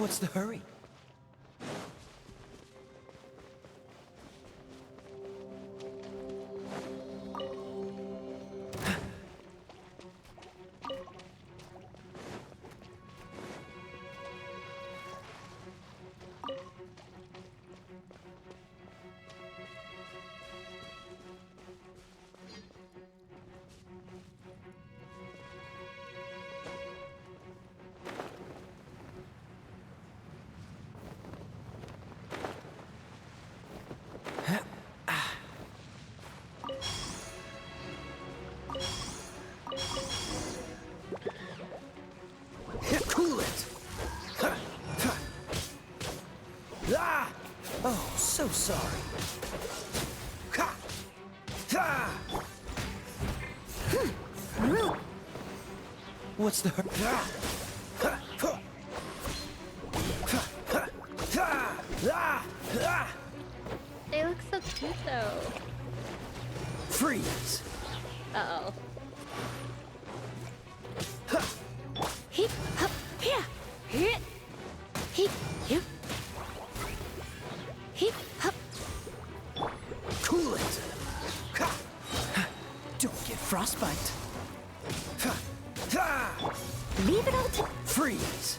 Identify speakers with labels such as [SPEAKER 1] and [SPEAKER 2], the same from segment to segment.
[SPEAKER 1] What's the hurry? Cool it! Ah! Oh, so sorry. What's the
[SPEAKER 2] They look so cute though.
[SPEAKER 1] Freeze!
[SPEAKER 2] Uh-oh. Heep, hup, here, here, heep, heep, heep, hup.
[SPEAKER 1] Cool it! Don't get frostbite.
[SPEAKER 2] Leave it all to
[SPEAKER 1] Freeze!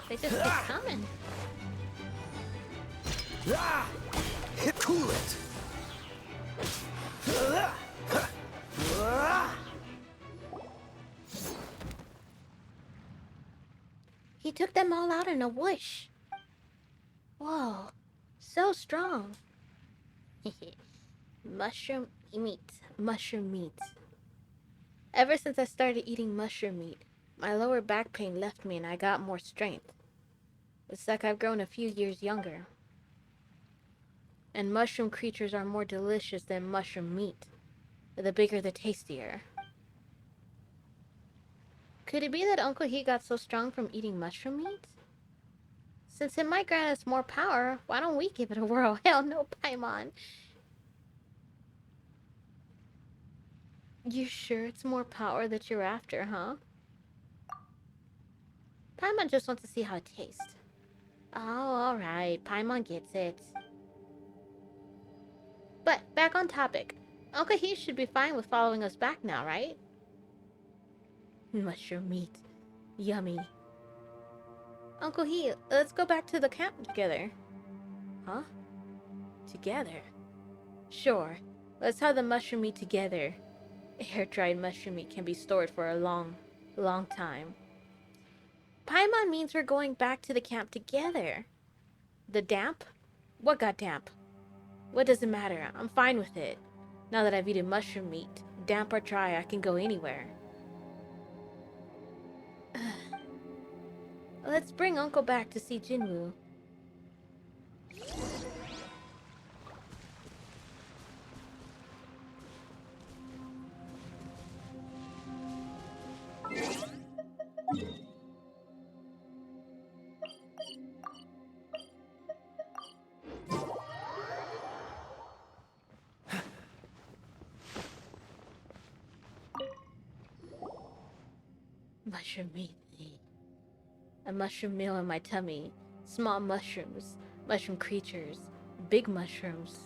[SPEAKER 2] they just keep coming.
[SPEAKER 1] Cool it!
[SPEAKER 2] He took them all out in a whoosh. Whoa, so strong. Mushroom meat, mushroom meat. Ever since I started eating mushroom meat, my lower back pain left me and I got more strength. It's like I've grown a few years younger. And mushroom creatures are more delicious than mushroom meat. The bigger, the tastier. Could it be that Uncle He got so strong from eating mushroom meat? Since it might grant us more power, why don't we give it a whirl? Hell no, Paimon. You sure it's more power that you're after, huh? Paimon just wants to see how it tastes. Oh, alright. Paimon gets it. But, back on topic. Uncle He should be fine with following us back now, right? Mushroom meat. Yummy. Uncle He, let's go back to the camp together. Huh? Together? Sure. Let's have the mushroom meat together. Air-dried mushroom meat can be stored for a long, long time. Paimon means we're going back to the camp together. The damp? What got damp? What does it matter? I'm fine with it. Now that I've eaten mushroom meat, damp or dry, I can go anywhere. Let's bring Uncle back to see Jinwoo. Mushroom meat. A mushroom meal in my tummy. Small mushrooms. Mushroom creatures. Big mushrooms.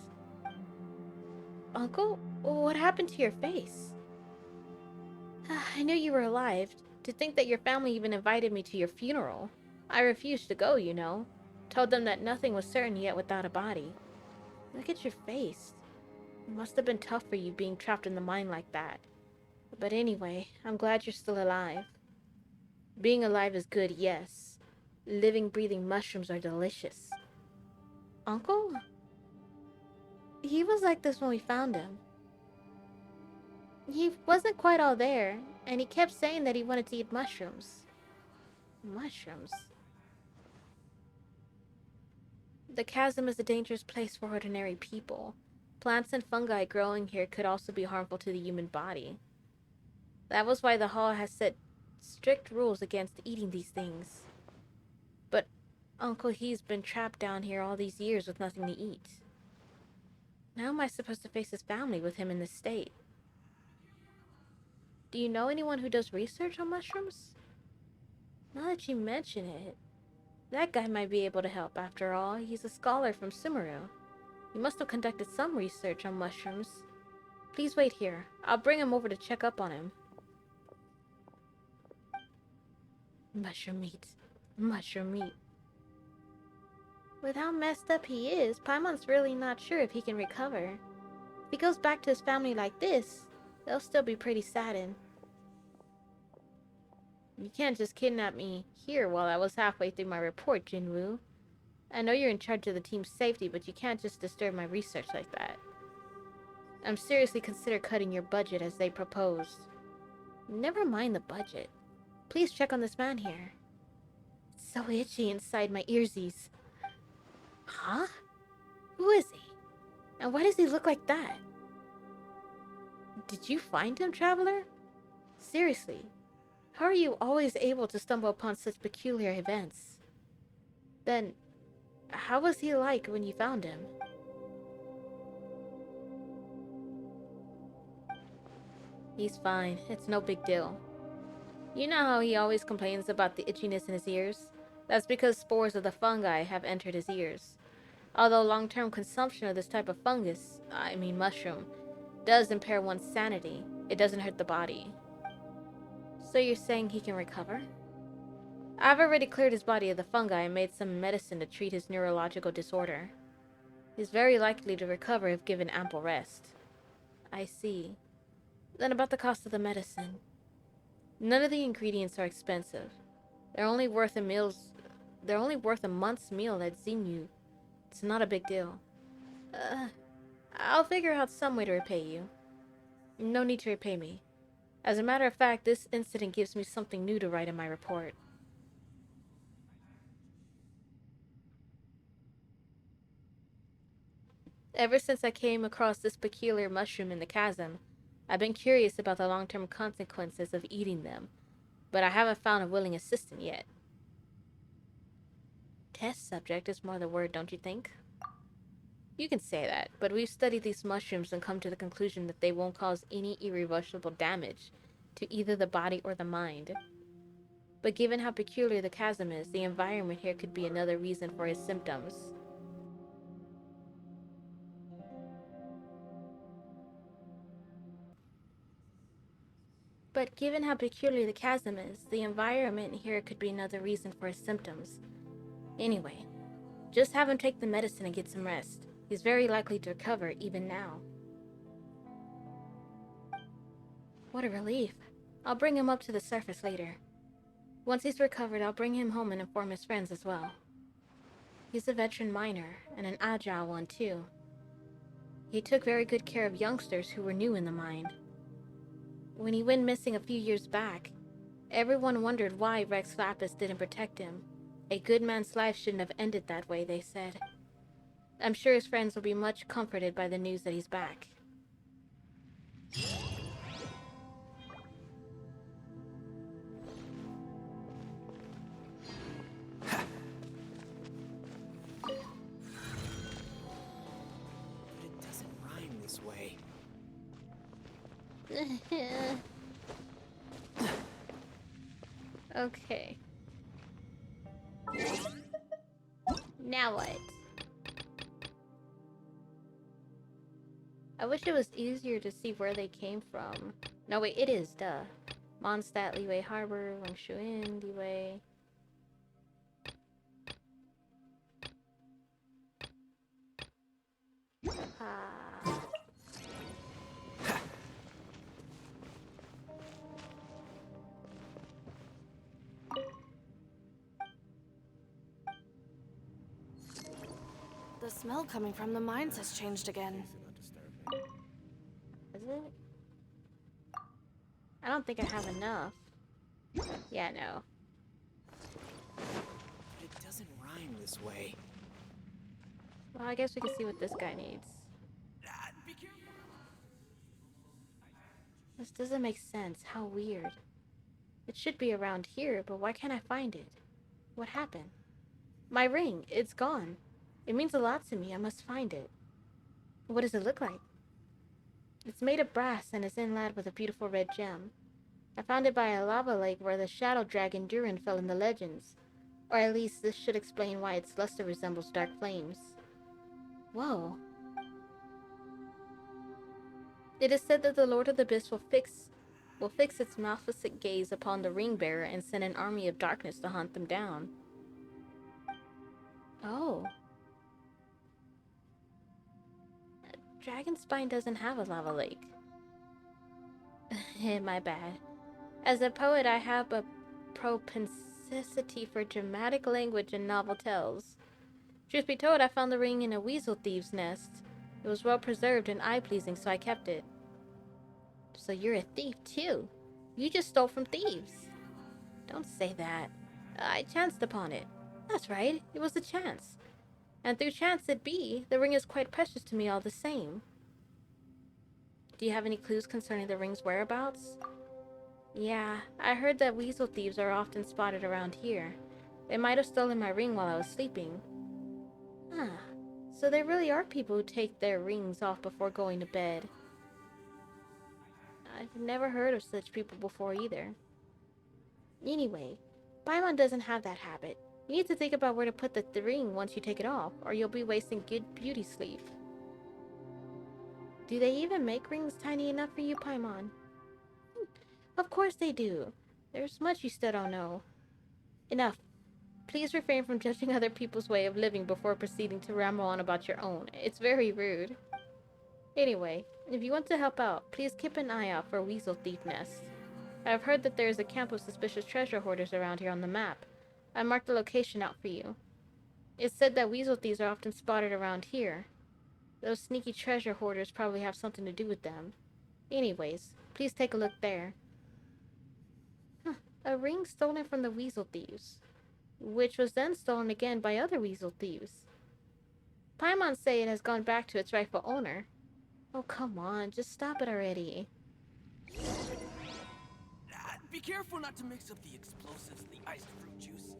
[SPEAKER 2] Uncle, what happened to your face? I knew you were alive. To think that your family even invited me to your funeral. I refused to go, you know. Told them that nothing was certain yet without a body. Look at your face. It must have been tough for you being trapped in the mine like that. But anyway, I'm glad you're still alive. Being alive is good, yes. Living, breathing mushrooms are delicious. Uncle? He was like this when we found him. He wasn't quite all there, and he kept saying that he wanted to eat mushrooms. Mushrooms? The chasm is a dangerous place for ordinary people. Plants and fungi growing here could also be harmful to the human body. That was why the hall has set strict rules against eating these things. But Uncle He's been trapped down here all these years with nothing to eat. How am I supposed to face his family with him in this state? Do you know anyone who does research on mushrooms? Now that you mention it, that guy might be able to help. After all, he's a scholar from Sumeru. He must have conducted some research on mushrooms. Please wait here. I'll bring him over to check up on him. Mushroom meat. Mushroom meat. With how messed up he is, Paimon's really not sure if he can recover. If he goes back to his family like this, they'll still be pretty saddened. You can't just kidnap me here while I was halfway through my report, Jinwoo. I know you're in charge of the team's safety, but you can't just disturb my research like that. I'm seriously consider cutting your budget as they proposed. Never mind the budget. Please check on this man here. It's so itchy inside my earsies. Huh? Who is he? And why does he look like that? Did you find him, traveler? Seriously, how are you always able to stumble upon such peculiar events? Then, how was he like when you found him? He's fine. It's no big deal. You know how he always complains about the itchiness in his ears? That's because spores of the fungi have entered his ears. Although long-term consumption of this type of fungus, I mean mushroom, does impair one's sanity, it doesn't hurt the body. So you're saying he can recover? I've already cleared his body of the fungi and made some medicine to treat his neurological disorder. He's very likely to recover if given ample rest. I see. Then about the cost of the medicine. None of the ingredients are expensive. They're only worth a month's meal at Xinyu. It's not a big deal. I'll figure out some way to repay you. No need to repay me. As a matter of fact, this incident gives me something new to write in my report. Ever since I came across this peculiar mushroom in the chasm, I've been curious about the long-term consequences of eating them, but I haven't found a willing assistant yet. Test subject is more the word, don't you think? You can say that, but we've studied these mushrooms and come to the conclusion that they won't cause any irreversible damage to either the body or the mind. But given how peculiar the chasm is, the environment here could be another reason for his symptoms. But given how peculiar the chasm is, the environment here could be another reason for his symptoms. Anyway, just have him take the medicine and get some rest. He's very likely to recover even now. What a relief. I'll bring him up to the surface later. Once he's recovered, I'll bring him home and inform his friends as well. He's a veteran miner, and an agile one too. He took very good care of youngsters who were new in the mine. When he went missing a few years back, everyone wondered why Rex Lapis didn't protect him. A good man's life shouldn't have ended that way, they said. I'm sure his friends will be much comforted by the news that he's back.
[SPEAKER 1] It doesn't rhyme this way.
[SPEAKER 2] Okay. Now what? I wish it was easier to see where they came from. No, wait, it is, duh. Mondstadt, Liyue Harbor, Wangshuin, Liyue. Ah.
[SPEAKER 3] The smell coming from the mines has changed again.
[SPEAKER 2] Is it? I don't think I have enough. Yeah, no.
[SPEAKER 1] It doesn't rhyme this way.
[SPEAKER 2] Well, I guess we can see what this guy needs.
[SPEAKER 1] Be careful.
[SPEAKER 2] This doesn't make sense. How weird. It should be around here, but why can't I find it? What happened? My ring. It's gone. It means a lot to me. I must find it. What does it look like? It's made of brass and is inlaid with a beautiful red gem. I found it by a lava lake where the shadow dragon Durin fell in the legends. Or at least this should explain why its luster resembles dark flames. Whoa. It is said that the Lord of the Abyss will fix its maleficent gaze upon the ring bearer and send an army of darkness to hunt them down. Oh. Dragonspine doesn't have a lava lake. My bad. As a poet, I have a propensity for dramatic language and novel tales. Truth be told, I found the ring in a weasel thief's nest. It was well preserved and eye-pleasing, so I kept it. So you're a thief, too. You just stole from thieves. Don't say that. I chanced upon it. That's right, it was a chance. And through chance it be, the ring is quite precious to me all the same. Do you have any clues concerning the ring's whereabouts? Yeah, I heard that weasel thieves are often spotted around here. They might have stolen my ring while I was sleeping. Huh. So there really are people who take their rings off before going to bed. I've never heard of such people before either. Anyway, Paimon doesn't have that habit. You need to think about where to put the ring once you take it off, or you'll be wasting good beauty sleep. Do they even make rings tiny enough for you, Paimon? Of course they do. There's much you still don't know. Enough. Please refrain from judging other people's way of living before proceeding to ramble on about your own. It's very rude. Anyway, if you want to help out, please keep an eye out for weasel thief nests. I've heard that there is a camp of suspicious treasure hoarders around here on the map. I marked the location out for you. It's said that weasel thieves are often spotted around here. Those sneaky treasure hoarders probably have something to do with them. Anyways, please take a look there. A ring stolen from the weasel thieves, which was then stolen again by other weasel thieves. Paimon say it has gone back to its rightful owner. Oh, come on, just stop it already.
[SPEAKER 1] Be careful not to mix up the explosives in the iced fruit juice.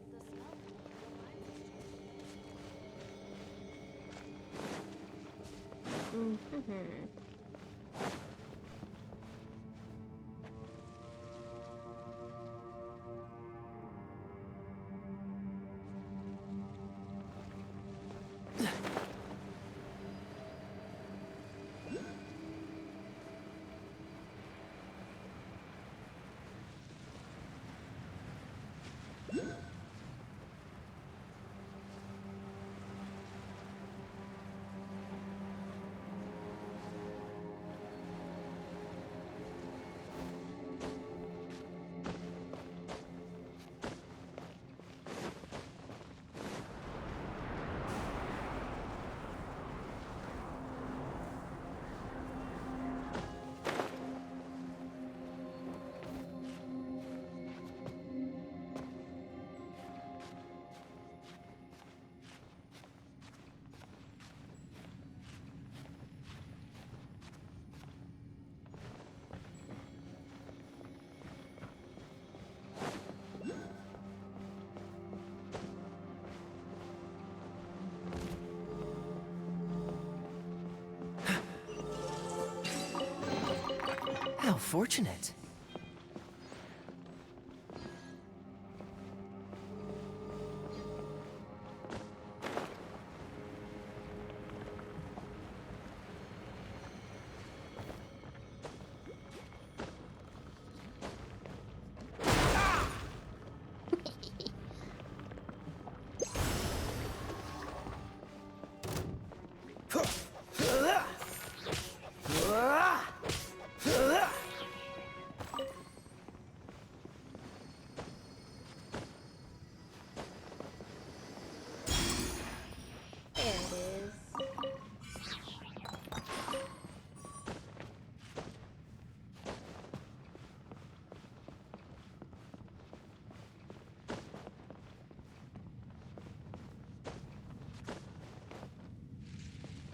[SPEAKER 1] How fortunate.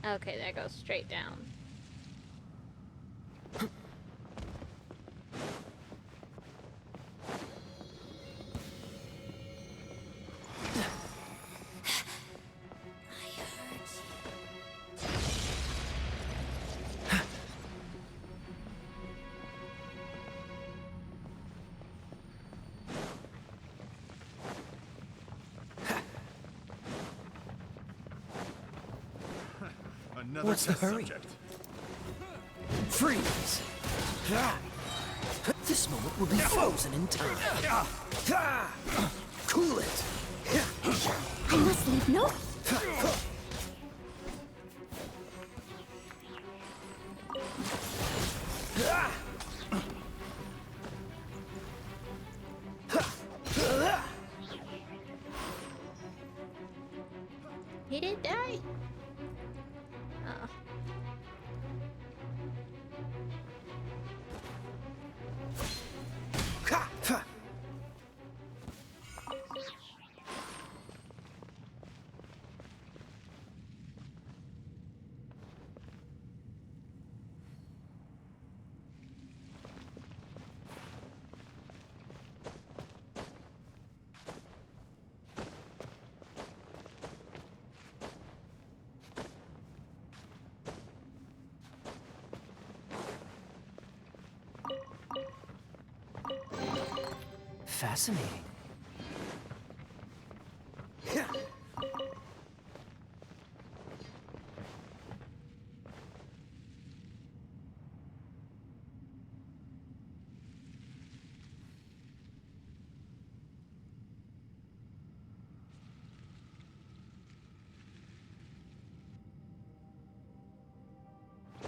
[SPEAKER 2] Okay, that goes straight down.
[SPEAKER 1] Another
[SPEAKER 4] What's the
[SPEAKER 1] test
[SPEAKER 4] hurry?
[SPEAKER 1] subject.
[SPEAKER 4] Freeze! This moment will be frozen in time. Cool it!
[SPEAKER 3] I must leave no.
[SPEAKER 2] He didn't die? Oh.
[SPEAKER 4] Fascinating.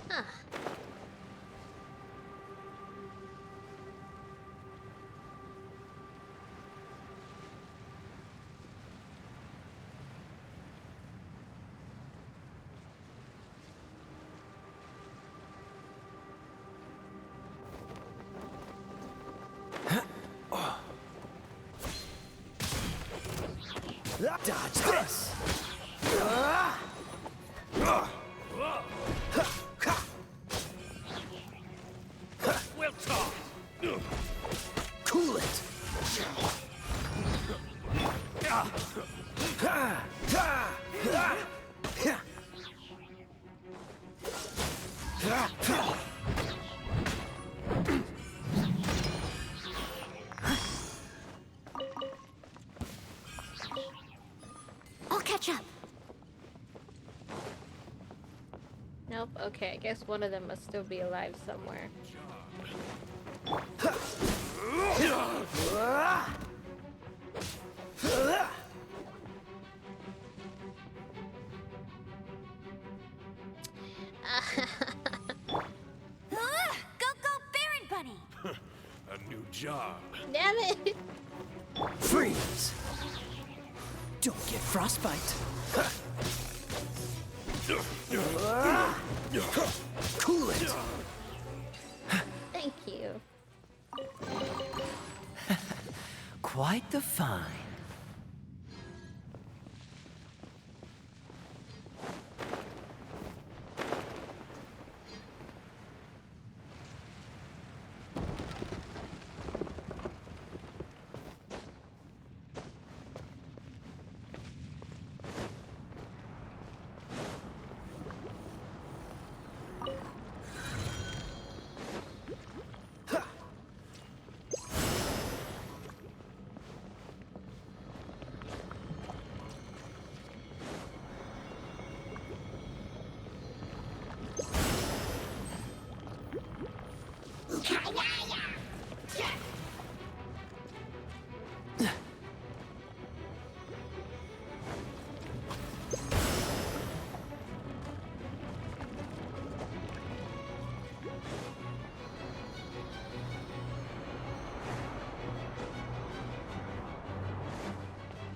[SPEAKER 2] Huh.
[SPEAKER 4] Dodge this!
[SPEAKER 1] We'll talk.
[SPEAKER 4] Cool it!
[SPEAKER 3] I'll catch up.
[SPEAKER 2] Nope. Okay, I guess one of them must still be alive somewhere.
[SPEAKER 3] Go, Baron Bunny!
[SPEAKER 1] A new job.
[SPEAKER 2] Damn it!
[SPEAKER 4] Freeze! Don't get frostbite. Cool it!
[SPEAKER 2] Thank you.
[SPEAKER 4] Quite the find.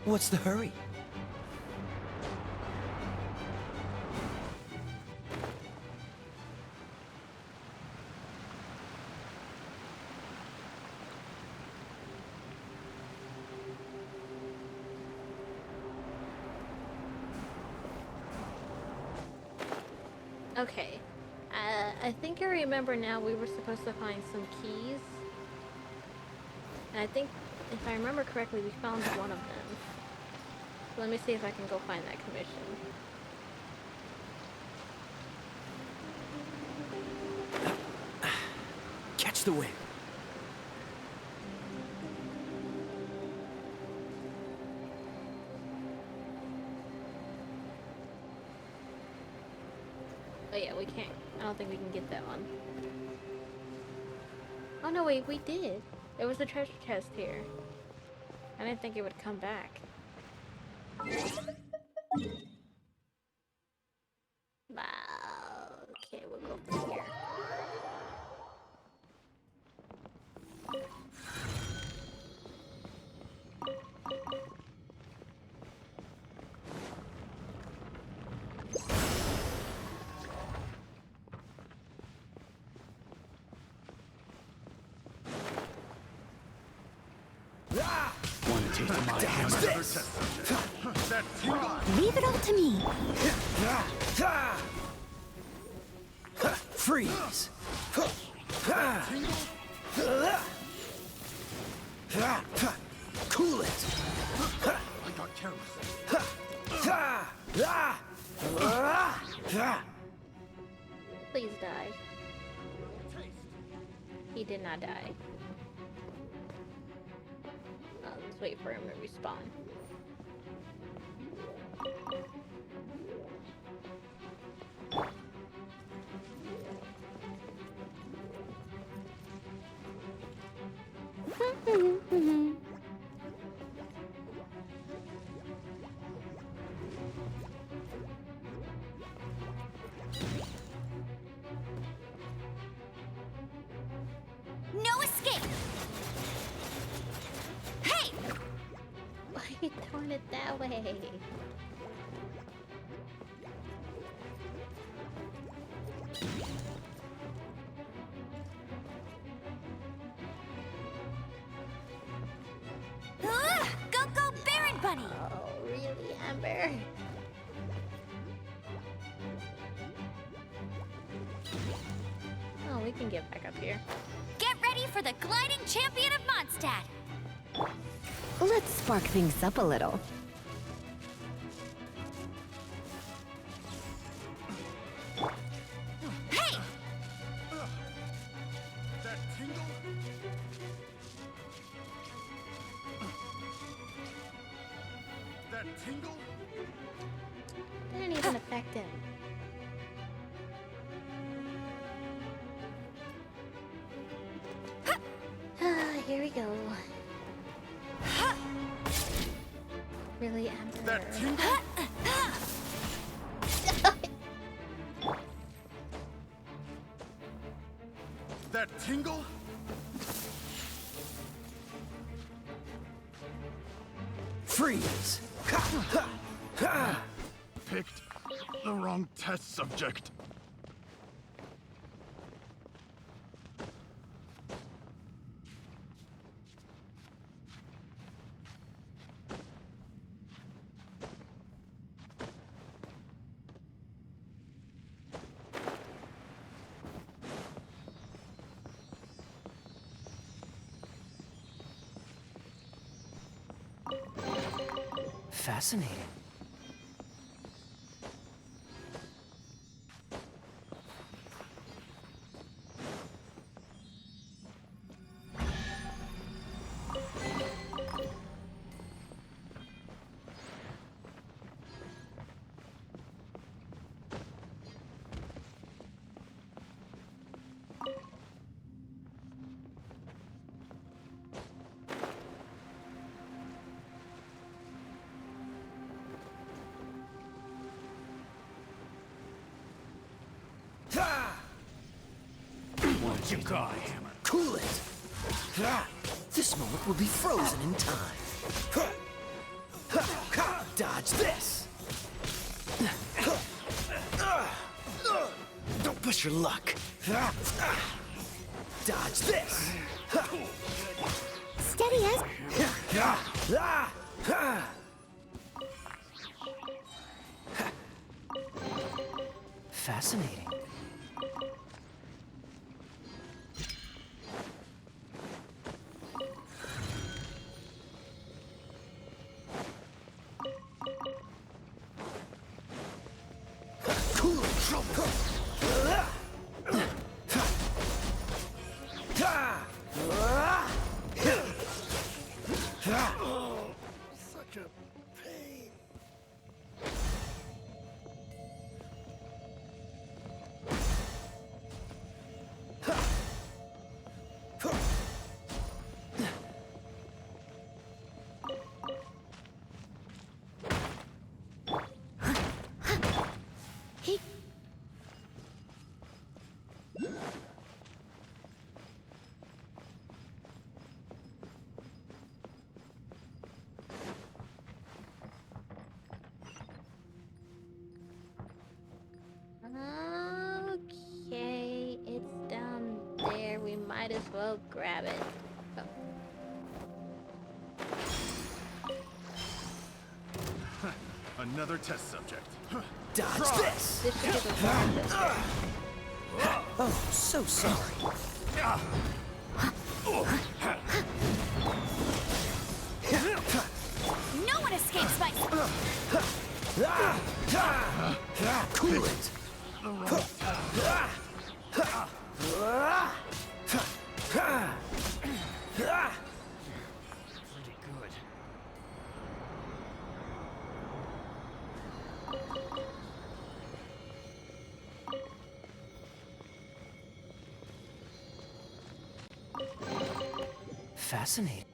[SPEAKER 4] What's the hurry?
[SPEAKER 2] Okay. I think I remember now we were supposed to find some keys. And I think, if I remember correctly, we found one of them. So let me see if I can go find that commission.
[SPEAKER 4] Catch the wind.
[SPEAKER 2] Oh yeah, we can't. I don't think we can get that one. Oh no, wait, we did. There was a treasure chest here. I didn't think it would come back. Okay, we'll go through here.
[SPEAKER 4] Want to taste my hammer?
[SPEAKER 3] Leave it all to me.
[SPEAKER 4] Freeze! Cool it!
[SPEAKER 5] I got careless.
[SPEAKER 2] Please die. He did not die. Let's wait for him to respawn.
[SPEAKER 3] No escape. Hey!
[SPEAKER 2] Why are you throwing it that way?
[SPEAKER 3] Go, Baron Bunny!
[SPEAKER 2] Oh, really, Amber? Oh, we can get back up here.
[SPEAKER 3] Get ready for the gliding champion of Mondstadt!
[SPEAKER 6] Let's spark things up a little.
[SPEAKER 3] Hey!
[SPEAKER 5] That tingle? That tingle?
[SPEAKER 2] Didn't even affect him. Here we go. Really, Amber?
[SPEAKER 5] That tingle? That tingle?
[SPEAKER 4] Freeze!
[SPEAKER 5] Picked the wrong test subject.
[SPEAKER 4] Fascinating.
[SPEAKER 5] What you got, hammer?
[SPEAKER 4] Cool it! This moment will be frozen in time. Dodge this! Don't push your luck. Dodge this!
[SPEAKER 3] Steady as...
[SPEAKER 4] Fascinating. Cool trouble.
[SPEAKER 5] Such a pain.
[SPEAKER 2] Might as well grab it. Oh.
[SPEAKER 5] Another test subject.
[SPEAKER 4] Dodge this!
[SPEAKER 2] This should be the fastest.
[SPEAKER 4] Oh, so sorry.
[SPEAKER 3] No one escapes my...
[SPEAKER 4] Cool it!
[SPEAKER 5] Pretty good.
[SPEAKER 4] Fascinating.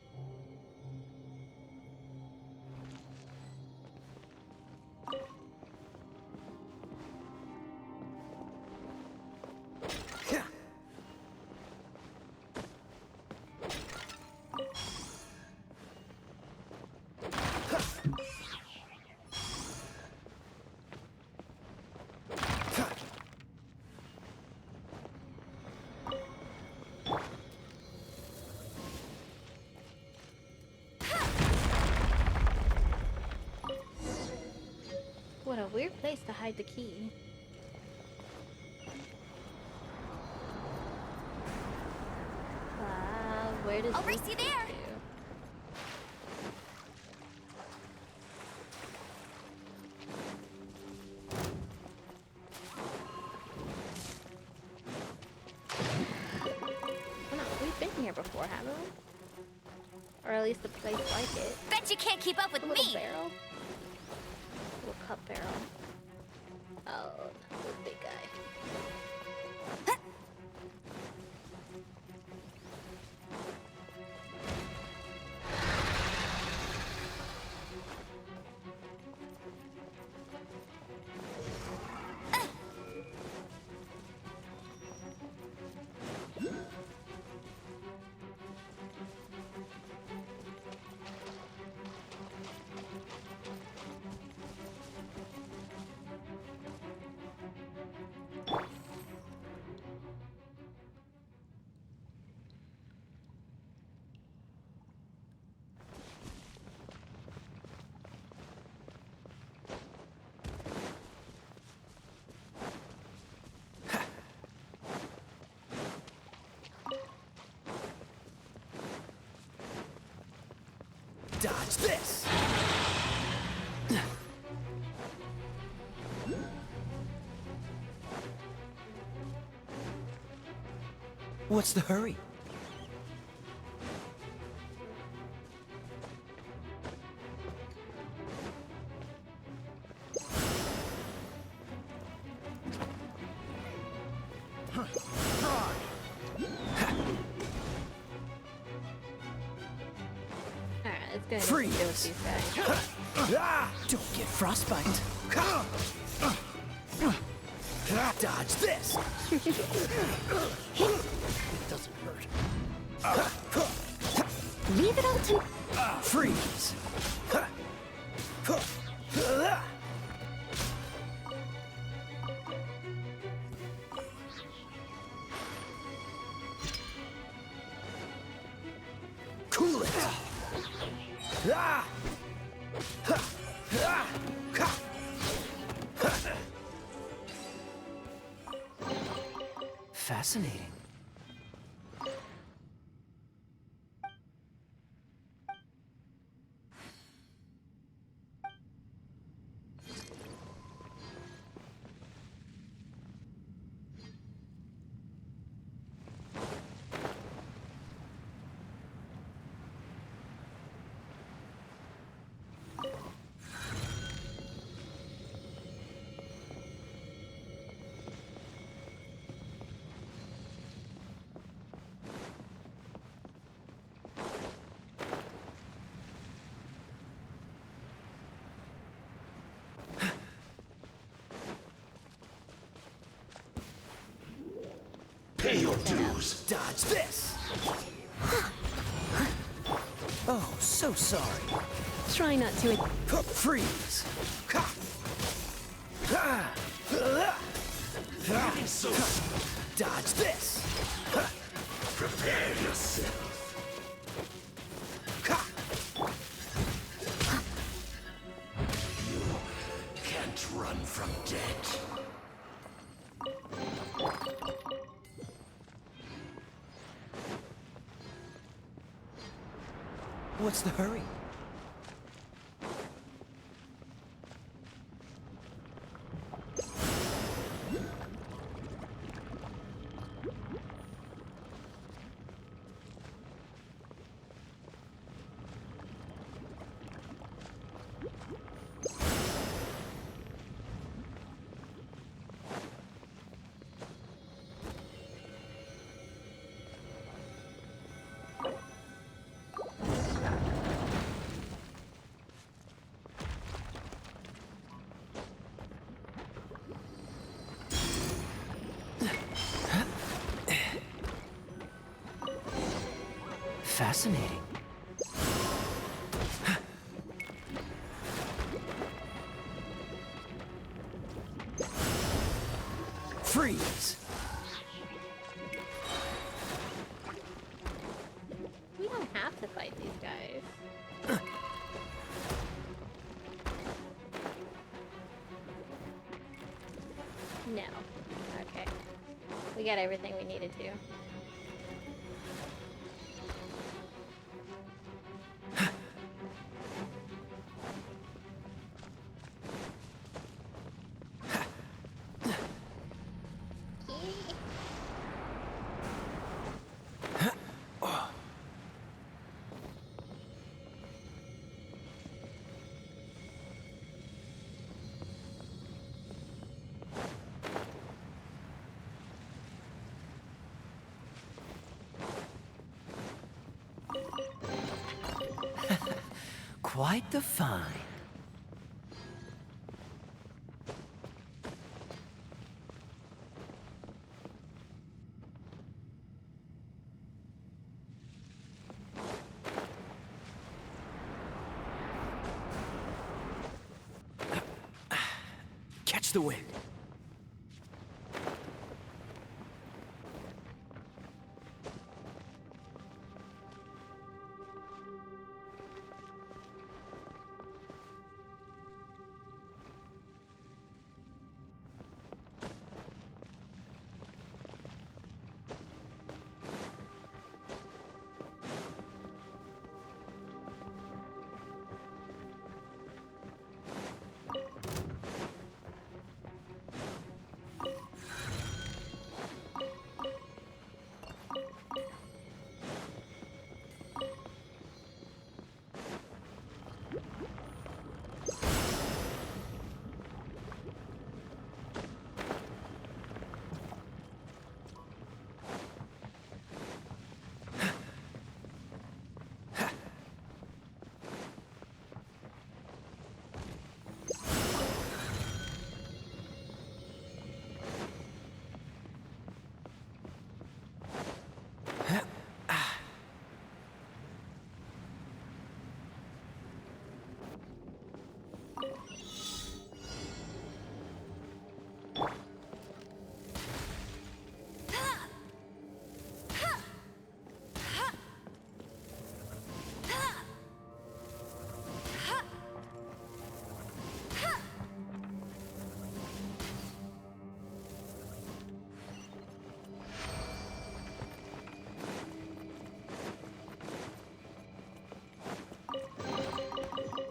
[SPEAKER 2] What a weird place to hide the key. Wow, where does
[SPEAKER 3] I'll
[SPEAKER 2] this
[SPEAKER 3] race you
[SPEAKER 2] lead
[SPEAKER 3] there.
[SPEAKER 2] to? Well, no, we've been here before, haven't we? Or at least a place like it.
[SPEAKER 3] Bet you can't keep up with
[SPEAKER 2] A little
[SPEAKER 3] me.
[SPEAKER 2] barrel. Little cup barrel. Oh, the big guy.
[SPEAKER 4] Dodge this! What's the hurry?
[SPEAKER 2] Alright, let's go ahead and
[SPEAKER 4] Freeze.
[SPEAKER 2] deal with these guys.
[SPEAKER 4] Don't get frostbite. Dodge this! It doesn't hurt.
[SPEAKER 6] Leave it all to...
[SPEAKER 4] Freeze! Cool it! Fascinating.
[SPEAKER 5] Pay your dues.
[SPEAKER 4] Dodge this! Oh, so sorry.
[SPEAKER 6] Try not to...
[SPEAKER 4] Freeze! Dodge this!
[SPEAKER 5] Prepare yourself. You can't run from death.
[SPEAKER 4] What's the hurry? Fascinating. Freeze!
[SPEAKER 2] We don't have to fight these guys. No. Okay. We got everything we needed to.
[SPEAKER 4] Quite the find. Catch the wind.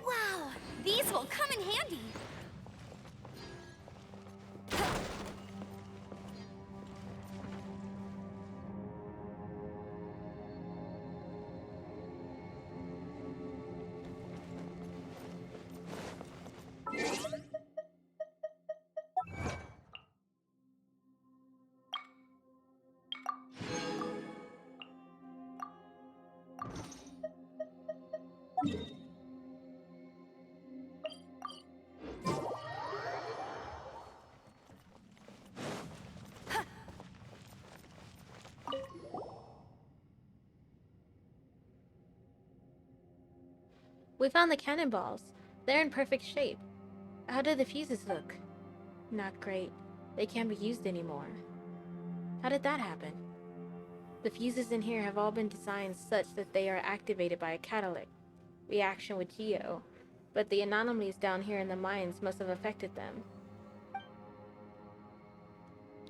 [SPEAKER 3] Wow, these will come in handy.
[SPEAKER 2] We found the cannonballs. They're in perfect shape. How do the fuses look? Not great. They can't be used anymore. How did that happen? The fuses in here have all been designed such that they are activated by a catalytic reaction with Geo, but the anomalies down here in the mines must have affected them.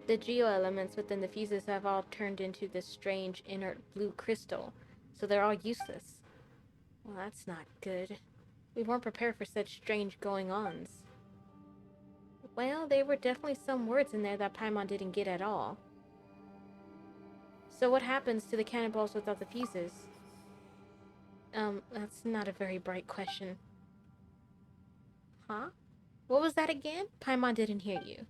[SPEAKER 2] The Geo elements within the fuses have all turned into this strange inert blue crystal, so they're all useless. Well, that's not good. We weren't prepared for such strange going-ons. Well, there were definitely some words in there that Paimon didn't get at all. So what happens to the cannonballs without the fuses? That's not a very bright question. Huh? What was that again? Paimon didn't hear you.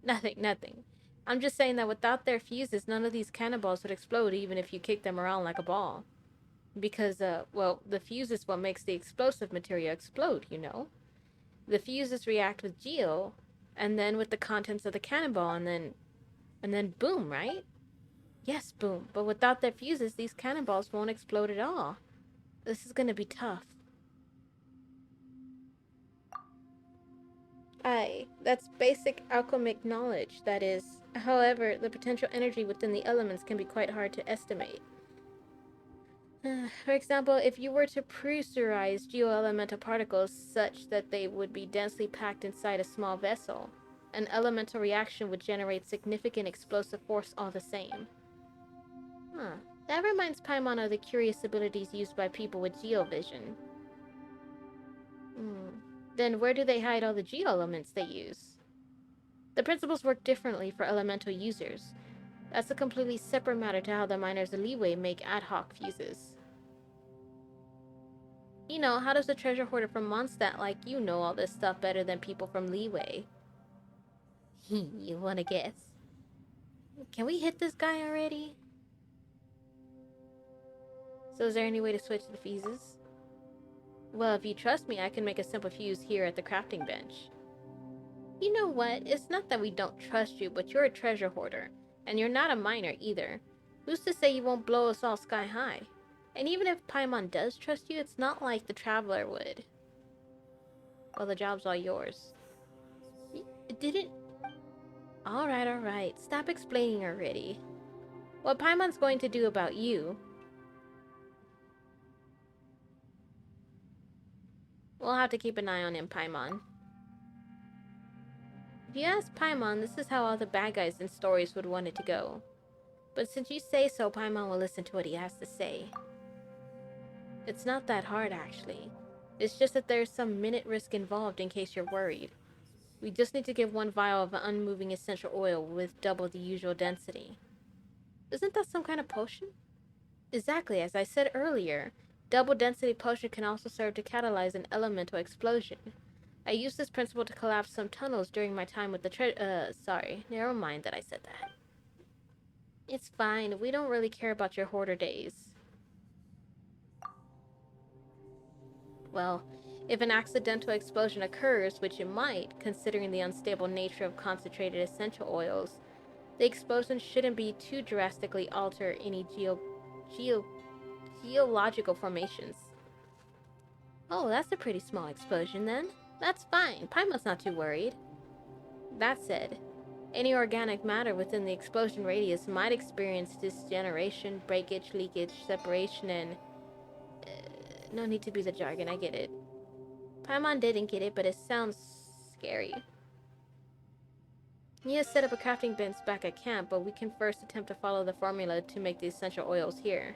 [SPEAKER 2] Nothing. I'm just saying that without their fuses, none of these cannonballs would explode even if you kick them around like a ball. Because, well, the fuse is what makes the explosive material explode, you know? The fuses react with Geo, and then with the contents of the cannonball, and then boom, right? Yes, boom. But without their fuses, these cannonballs won't explode at all. This is gonna be tough. Aye, that's basic alchemic knowledge, that is. However, the potential energy within the elements can be quite hard to estimate. For example, if you were to pressurize geoelemental particles such that they would be densely packed inside a small vessel, an elemental reaction would generate significant explosive force all the same. Huh. That reminds Paimon of the curious abilities used by people with geovision. Then where do they hide all the geo-elements they use? The principles work differently for elemental users. That's a completely separate matter to how the miners of Leeway make ad hoc fuses. You know, how does a treasure hoarder from Mondstadt like you know all this stuff better than people from Leeway? You wanna guess? Can we hit this guy already? So is there any way to switch the fuses? Well, if you trust me, I can make a simple fuse here at the crafting bench. You know what? It's not that we don't trust you, but you're a treasure hoarder. And you're not a miner either. Who's to say you won't blow us all sky high? And even if Paimon does trust you, it's not like the Traveler would. Well, the job's all yours. It didn't... Alright. Stop explaining already. What Paimon's going to do about you... We'll have to keep an eye on him, Paimon. If you ask Paimon, this is how all the bad guys in stories would want it to go. But since you say so, Paimon will listen to what he has to say. It's not that hard, actually. It's just that there's some minute risk involved in case you're worried. We just need to give one vial of unmoving essential oil with double the usual density. Isn't that some kind of potion? Exactly, as I said earlier. Double density potion can also serve to catalyze an elemental explosion. I used this principle to collapse some tunnels during my time with the sorry, never mind that I said that. It's fine, we don't really care about your hoarder days. Well, if an accidental explosion occurs, which it might, considering the unstable nature of concentrated essential oils, the explosion shouldn't be too drastically alter any geological formations. Oh, that's a pretty small explosion then. That's fine. Paimon's not too worried. That said, any organic matter within the explosion radius might experience disgeneration, breakage, leakage, separation, and... no need to be the jargon, I get it. Paimon didn't get it, but it sounds scary. He has set up a crafting bench back at camp, but we can first attempt to follow the formula to make the essential oils here.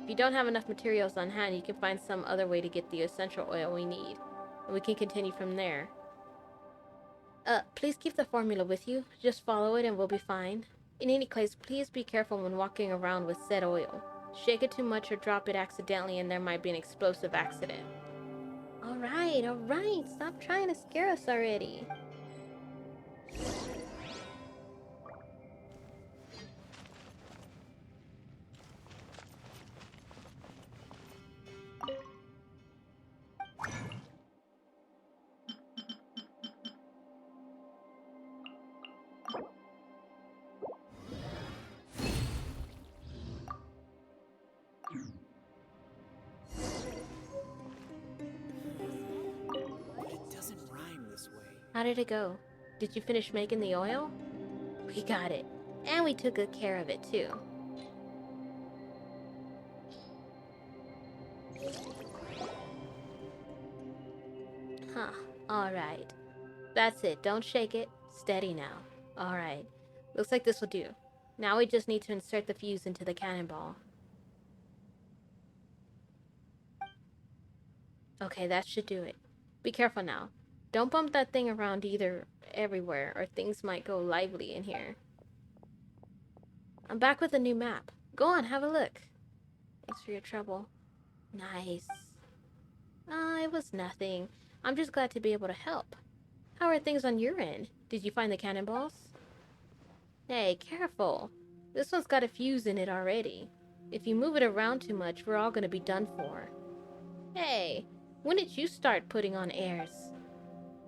[SPEAKER 2] If you don't have enough materials on hand, you can find some other way to get the essential oil we need, and we can continue from there. Please keep the formula with you. Just follow it and we'll be fine. In any case, please be careful when walking around with said oil. Shake it too much or drop it accidentally and there might be an explosive accident. Alright. Stop trying to scare us already. How did it go? Did you finish making the oil? We got it. And we took good care of it, too. Huh. Alright. That's it. Don't shake it. Steady now. Alright. Looks like this will do. Now we just need to insert the fuse into the cannonball. Okay, that should do it. Be careful now. Don't bump that thing around either everywhere, or things might go lively in here. I'm back with a new map. Go on, have a look. Thanks for your trouble. Nice. It was nothing. I'm just glad to be able to help. How are things on your end? Did you find the cannonballs? Hey, careful. This one's got a fuse in it already. If you move it around too much, we're all gonna be done for. Hey, when did you start putting on airs?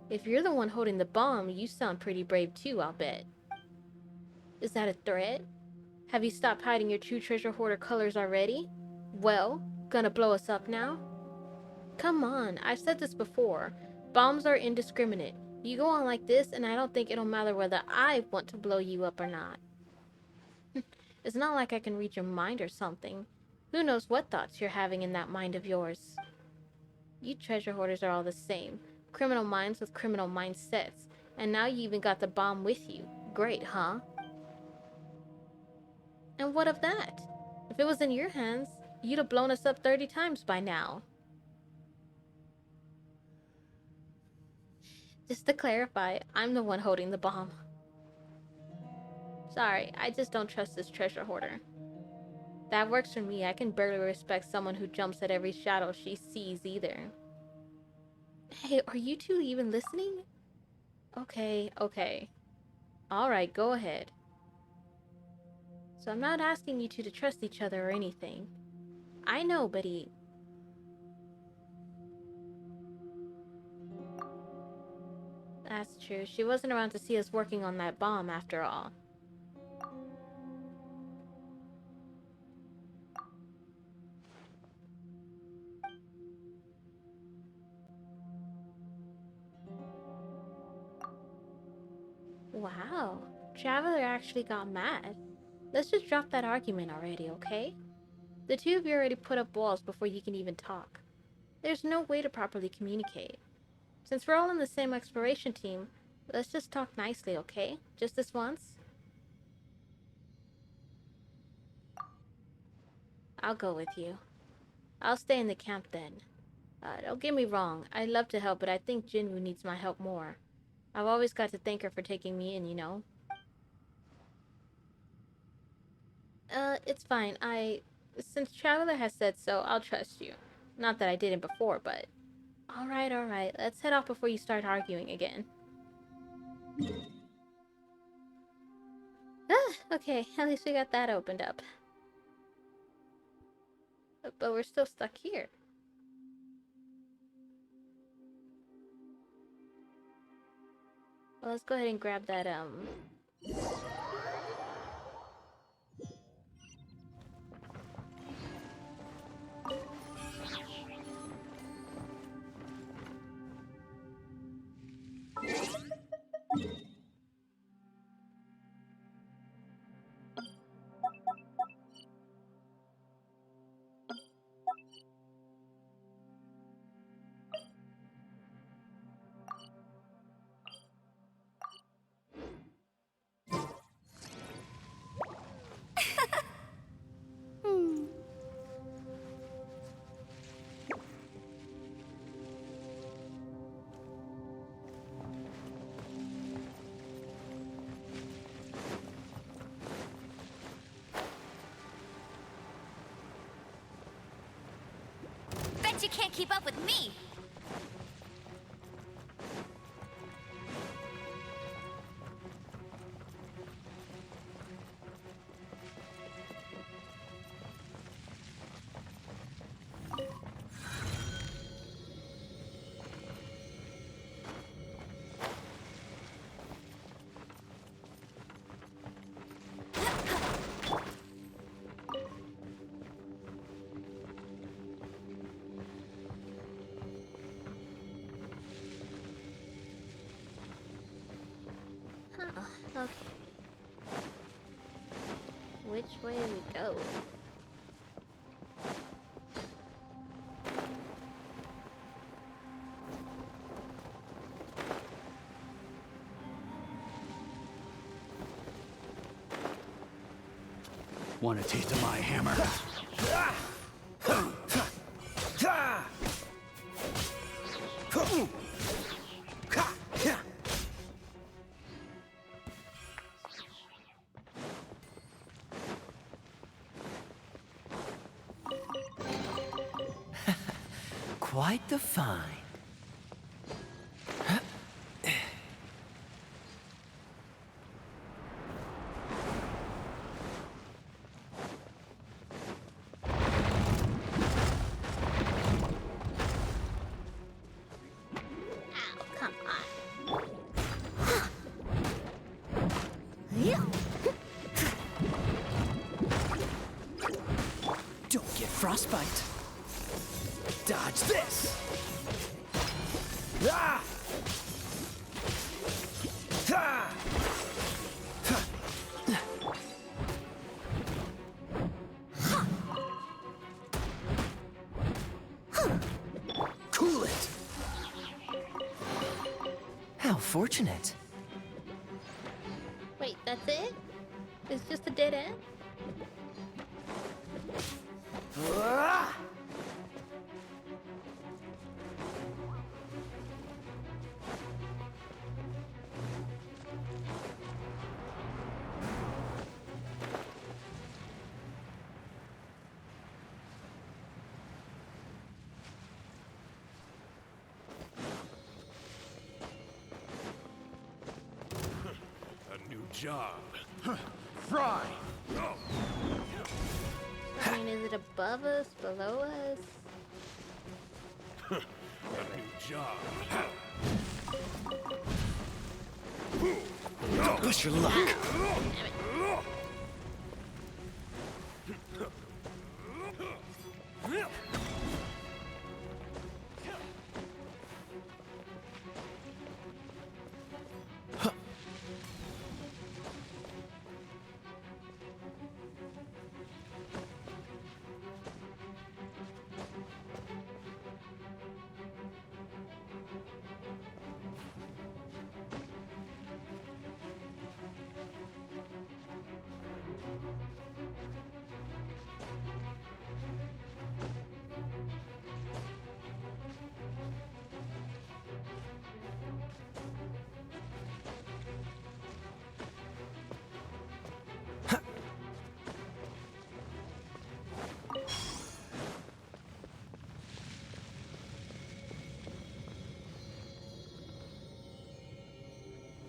[SPEAKER 2] If you're the one holding the bomb, you sound pretty brave too, I'll bet. Is that a threat? Have you stopped hiding your true treasure hoarder colors already? Well, gonna blow us up now? Come on, I've said this before. Bombs are indiscriminate. You go on like this, and I don't think it'll matter whether I want to blow you up or not. It's not like I can read your mind or something. Who knows what thoughts you're having in that mind of yours? You treasure hoarders are all the same. Criminal minds with criminal mindsets. And now you even got the bomb with you. Great, huh? And what of that? If it was in your hands, you'd have blown us up 30 times by now. Just to clarify, I'm the one holding the bomb. Sorry, I just don't trust this treasure hoarder. That works for me. I can barely respect someone who jumps at every shadow she sees either. Hey, are you two even listening? Okay. Alright, go ahead. So I'm not asking you two to trust each other or anything. I know, but That's true. She wasn't around to see us working on that bomb after all. Wow. Traveler actually got mad. Let's just drop that argument already, okay? The two of you already put up walls before you can even talk. There's no way to properly communicate. Since we're all in the same exploration team, let's just talk nicely, okay? Just this once? I'll go with you. I'll stay in the camp then. Don't get me wrong, I'd love to help, but I think Jinwoo needs my help more. I've always got to thank her for taking me in, you know? It's fine. Since Traveler has said so, I'll trust you. Not that I didn't before, but... Alright. Let's head off before you start arguing again. Okay. At least we got that opened up. But we're still stuck here. Well, let's go ahead and grab that,
[SPEAKER 3] Bet you can't keep up with me!
[SPEAKER 2] Okay. Which way do we go?
[SPEAKER 4] Want a taste of my hammer?
[SPEAKER 1] Quite the find.
[SPEAKER 2] Ow, come on.
[SPEAKER 1] Don't get frostbite. Dodge this! Ah! Ha! Cool it! How fortunate.
[SPEAKER 2] Wait, that's it? It's just a dead end?
[SPEAKER 1] Ah!
[SPEAKER 5] A new job. Fry!
[SPEAKER 2] I mean, is it above us, below us?
[SPEAKER 5] A new job.
[SPEAKER 1] Don't push your luck.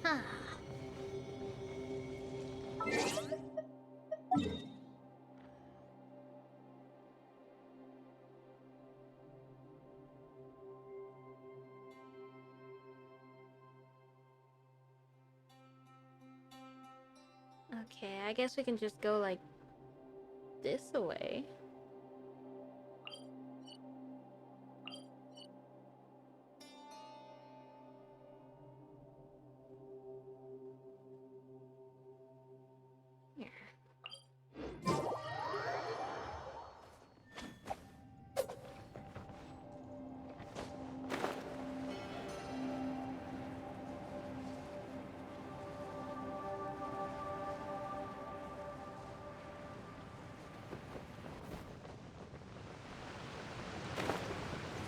[SPEAKER 2] Huh. Okay, I guess we can just go like this away. Here.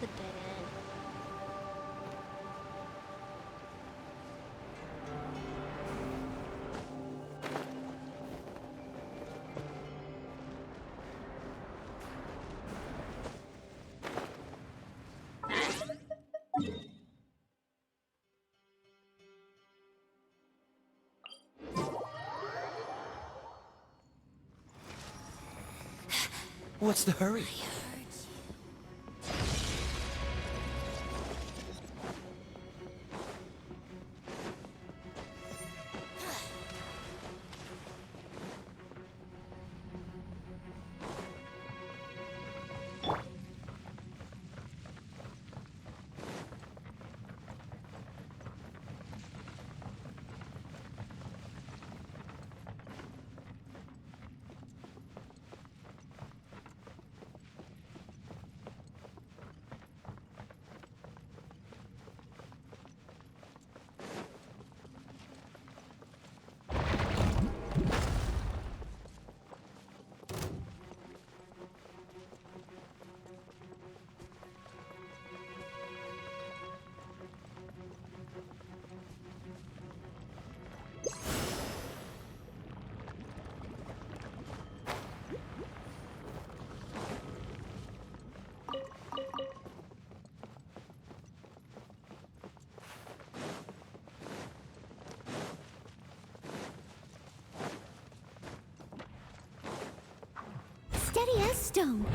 [SPEAKER 2] It's a dead end.
[SPEAKER 1] What's the hurry?
[SPEAKER 6] Steady as stone.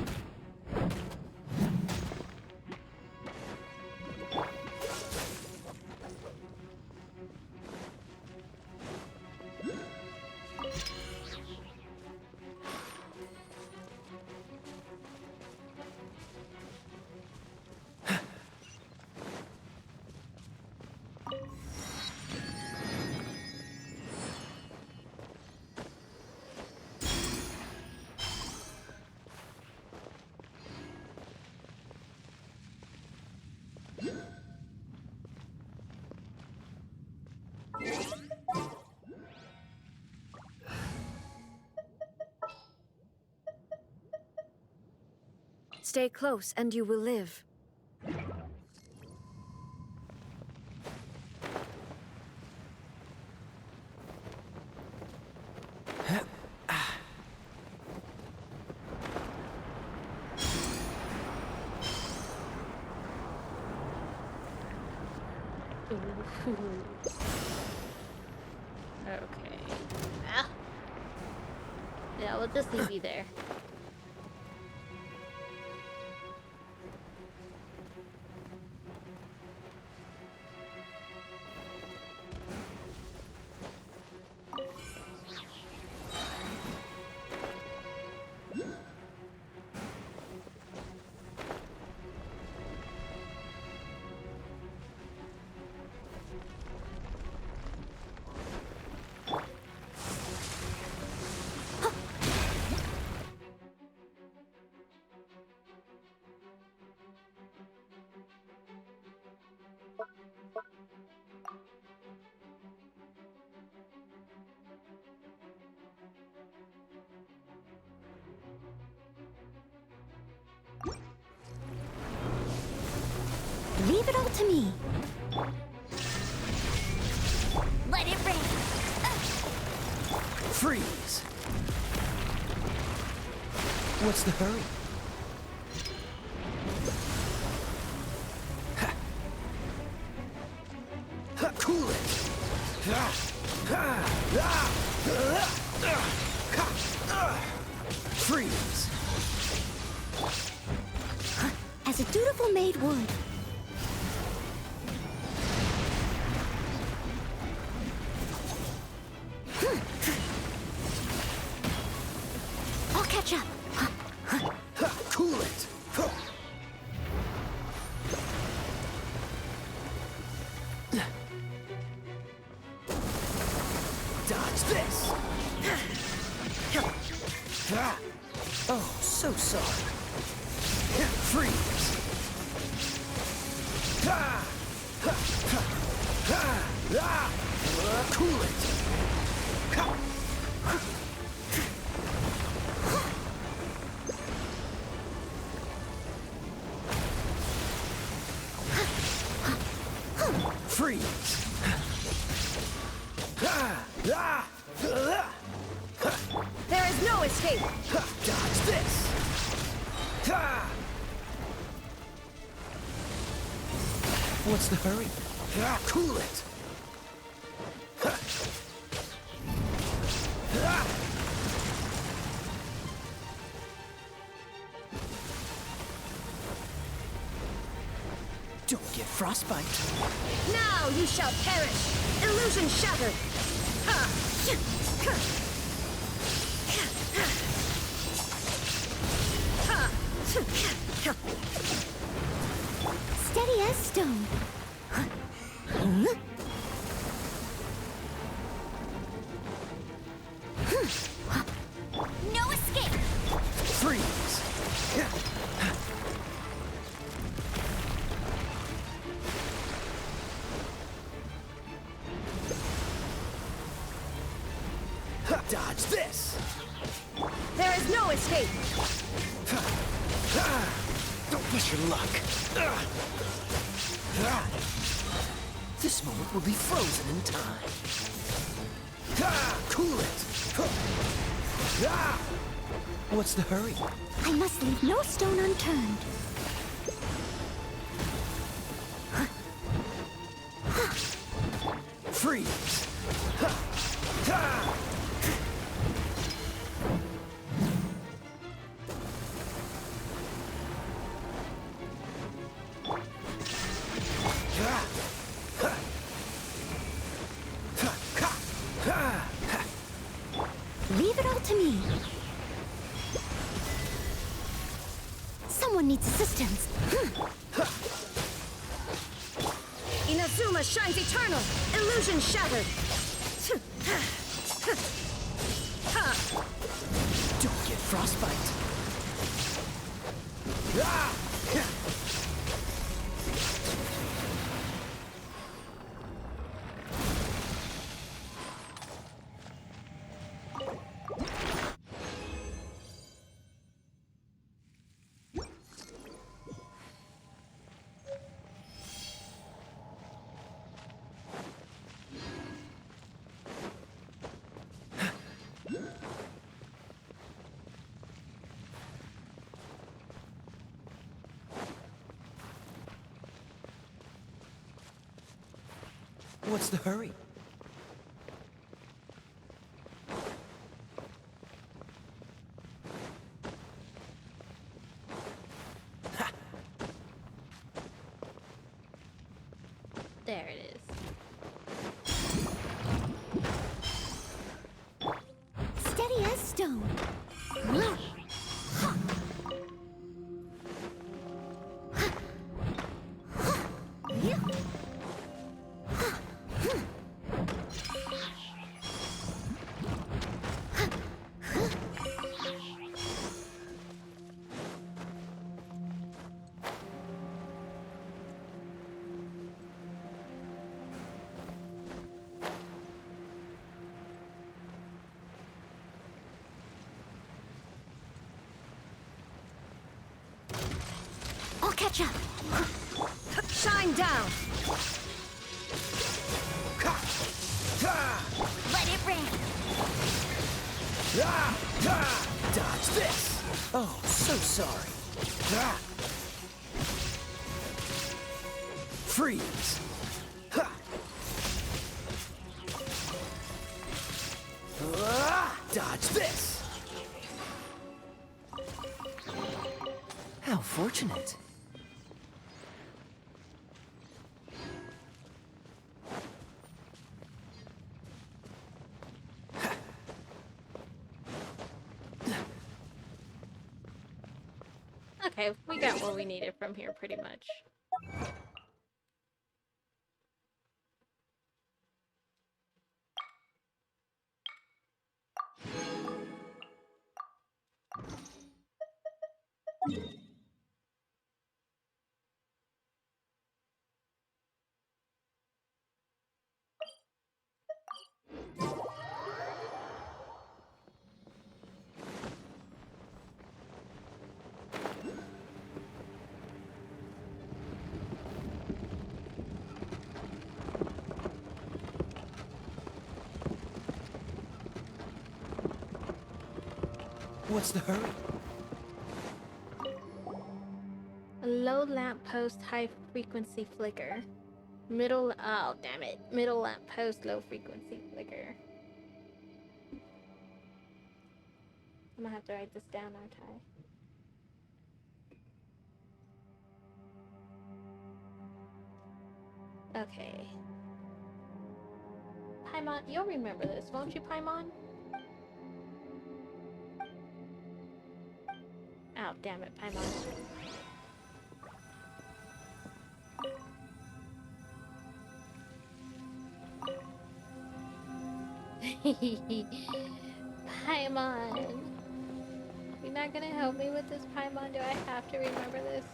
[SPEAKER 7] Stay close and you will live.
[SPEAKER 2] Okay. Ah. Yeah, we'll just leave you there.
[SPEAKER 6] Leave it all to me.
[SPEAKER 3] Let it rain.
[SPEAKER 4] Freeze! What's the hurry? Ha. Ha, cool it! Ha. Ha. Freeze!
[SPEAKER 6] As a dutiful maid would. I'll catch up.
[SPEAKER 4] Ha, cool it! Huh. Dodge this! Ah. Oh, so sorry. Freeze! Ah. Ha. Ha. Ha. Ah. Cool it! Ha. Freeze!
[SPEAKER 7] There is no escape!
[SPEAKER 4] Dodge this! What's the hurry? Cool it! Don't get frostbite.
[SPEAKER 7] Now you shall perish! Illusion shattered!
[SPEAKER 6] Steady as stone.
[SPEAKER 3] No escape.
[SPEAKER 4] Freeze! Dodge this!
[SPEAKER 7] There is no escape!
[SPEAKER 4] Don't miss your luck. This moment will be frozen in time. Cool it! What's the hurry?
[SPEAKER 6] I must leave no stone unturned.
[SPEAKER 4] Freeze!
[SPEAKER 3] Someone needs assistance.
[SPEAKER 7] Inazuma shines eternal! Illusion shattered!
[SPEAKER 4] Don't get frostbite. Ah! What's the hurry?
[SPEAKER 2] There it is.
[SPEAKER 3] Steady as stone. I'll catch up.
[SPEAKER 7] Shine down!
[SPEAKER 3] Let it rain.
[SPEAKER 4] Dodge this! Oh, so sorry. Freeze! Dodge this! How fortunate.
[SPEAKER 2] Okay, we got what we needed from here pretty much.
[SPEAKER 4] What's the hurry?
[SPEAKER 2] A low lamp post, high frequency flicker. Middle, oh damn it. Middle lamp post, low frequency flicker. I'm gonna have to write this down, aren't I? Okay. Paimon, you'll remember this, won't you, Paimon? Oh, damn it, Paimon. Paimon. You're not gonna help me with this, Paimon? Do I have to remember this?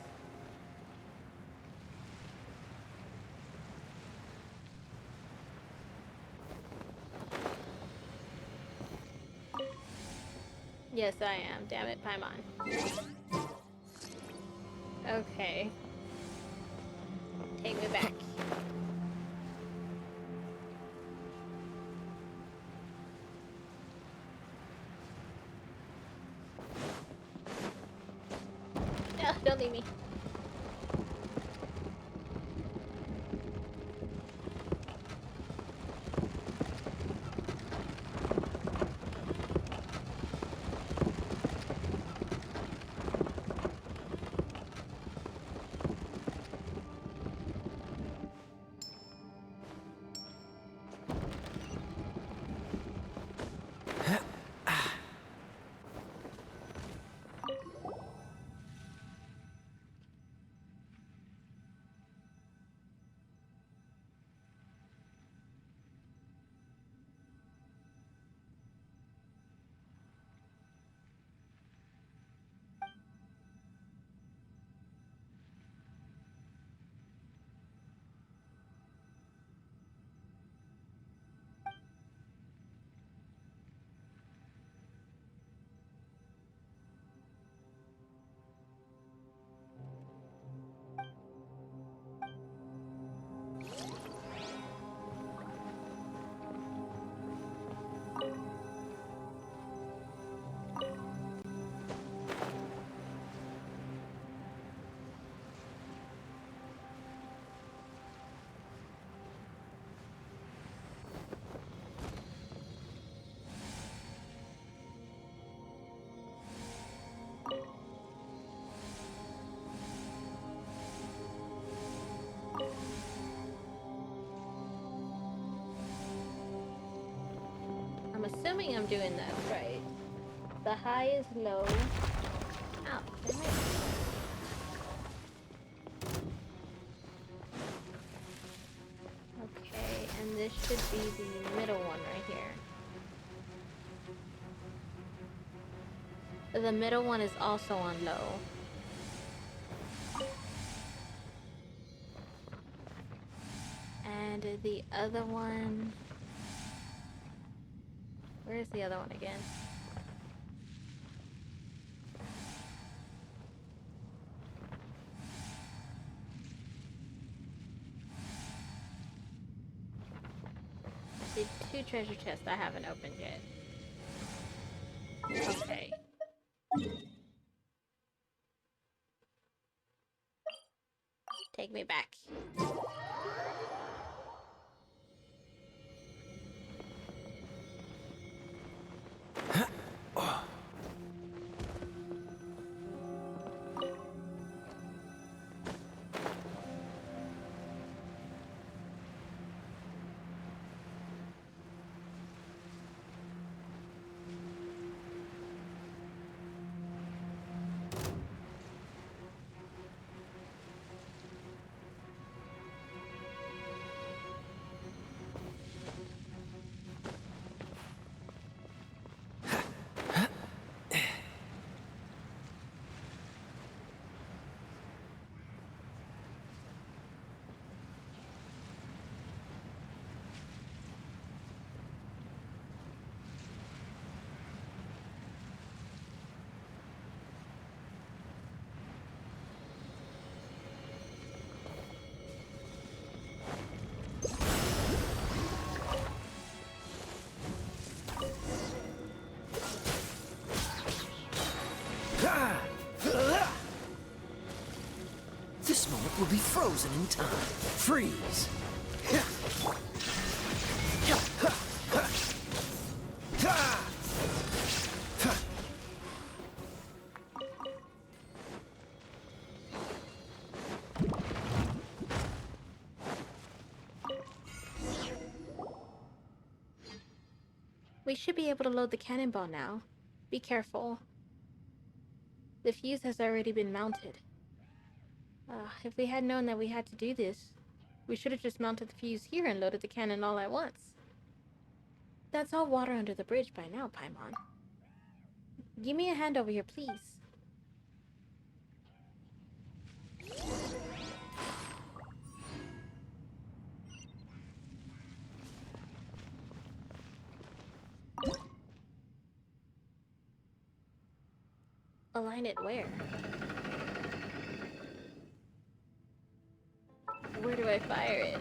[SPEAKER 2] Yes, I am. Damn it, Paimon. Okay. Take me back. No, don't leave me. assuming I'm doing that right. The high is low. Ow, damn it. Okay, and this should be the middle one right here. The middle one is also on low. And the other one... Where's the other one again? The 2 treasure chests I haven't opened yet. Okay. Take me back.
[SPEAKER 4] This moment will be frozen in time. Freeze!
[SPEAKER 2] We should be able to load the cannonball now. Be careful. The fuse has already been mounted. If we had known that we had to do this, we should have just mounted the fuse here and loaded the cannon all at once. That's all water under the bridge by now, Paimon. Give me a hand over here, please. Align it where? Where do I fire it?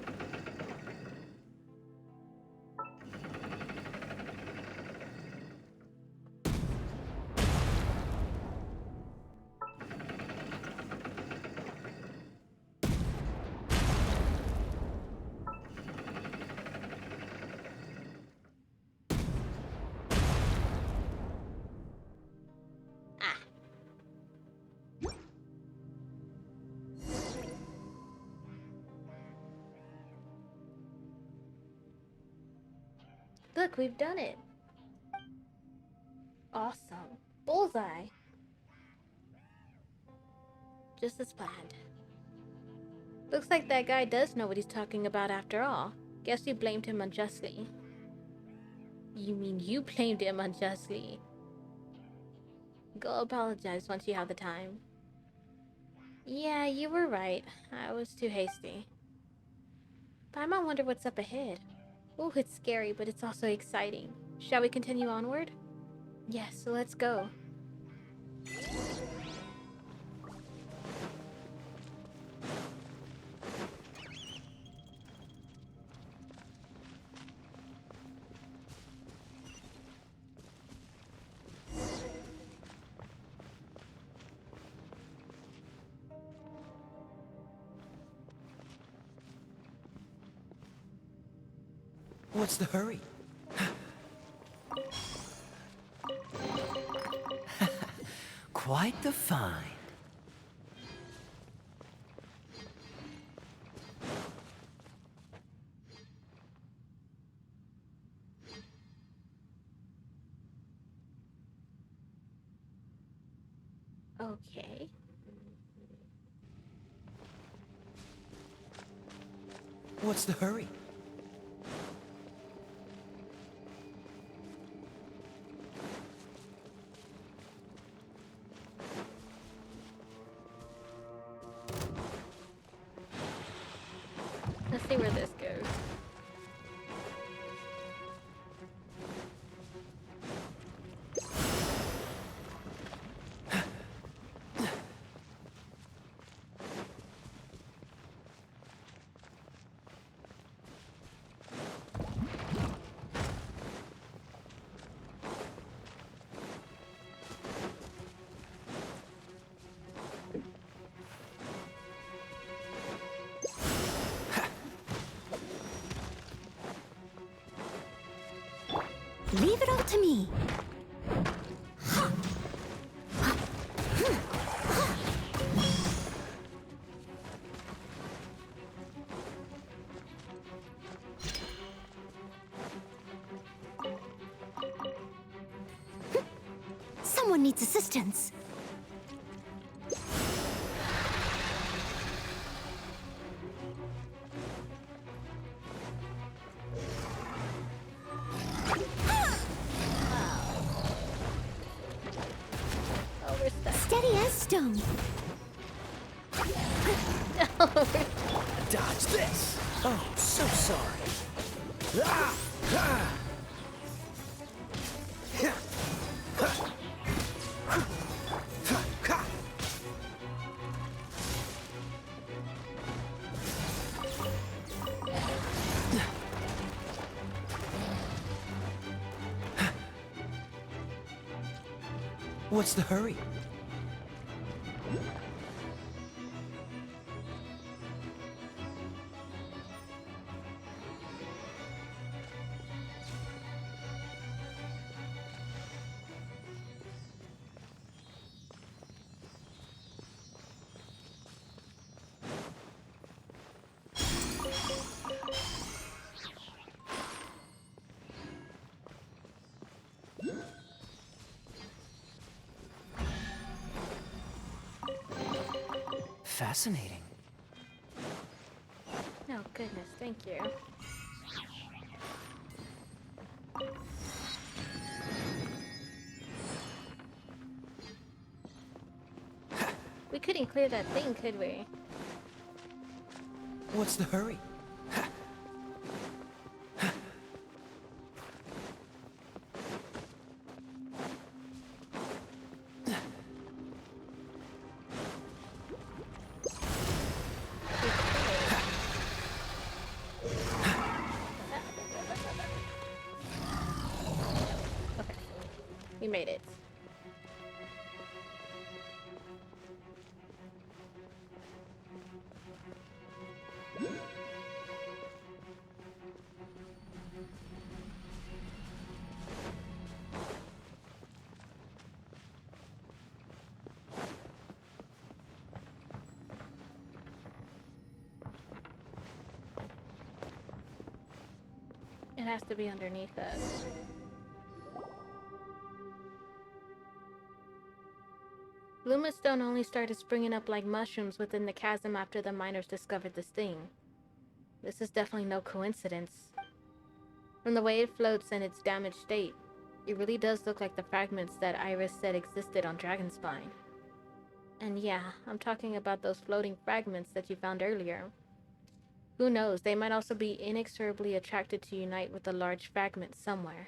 [SPEAKER 2] Look, we've done it. Awesome. Bullseye. Just as planned. Looks like that guy does know what he's talking about after all. Guess you blamed him unjustly. You mean you blamed him unjustly? Go apologize once you have the time. Yeah, you were right. I was too hasty. But I might wonder what's up ahead. Oh, it's scary, but it's also exciting. Shall we continue onward? Yes, so let's go.
[SPEAKER 4] What's the hurry? Quite the find.
[SPEAKER 2] Okay.
[SPEAKER 4] What's the hurry?
[SPEAKER 2] Let's see where this goes.
[SPEAKER 6] Leave it all to me. Someone needs assistance.
[SPEAKER 2] Oh, we're stuck.
[SPEAKER 6] Steady as stone.
[SPEAKER 4] Dodge this. Oh, so sorry. Ah! Ah! What's the hurry? Fascinating.
[SPEAKER 2] No, goodness, thank you. We couldn't clear that thing, could we?
[SPEAKER 4] What's the hurry?
[SPEAKER 2] Okay, we made it. It has to be underneath us. Lumistone only started springing up like mushrooms within the chasm after the miners discovered this thing. This is definitely no coincidence. From the way it floats and its damaged state, it really does look like the fragments that Iris said existed on Dragonspine. And yeah, I'm talking about those floating fragments that you found earlier. Who knows, they might also be inexorably attracted to unite with a large fragment somewhere.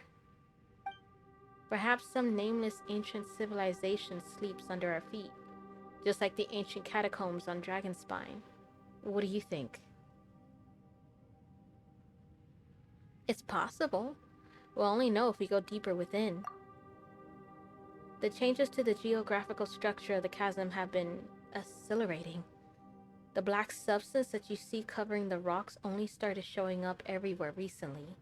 [SPEAKER 2] Perhaps some nameless ancient civilization sleeps under our feet, just like the ancient catacombs on Dragonspine. What do you think? It's possible. We'll only know if we go deeper within. The changes to the geographical structure of the chasm have been exhilarating. The black substance that you see covering the rocks only started showing up everywhere recently.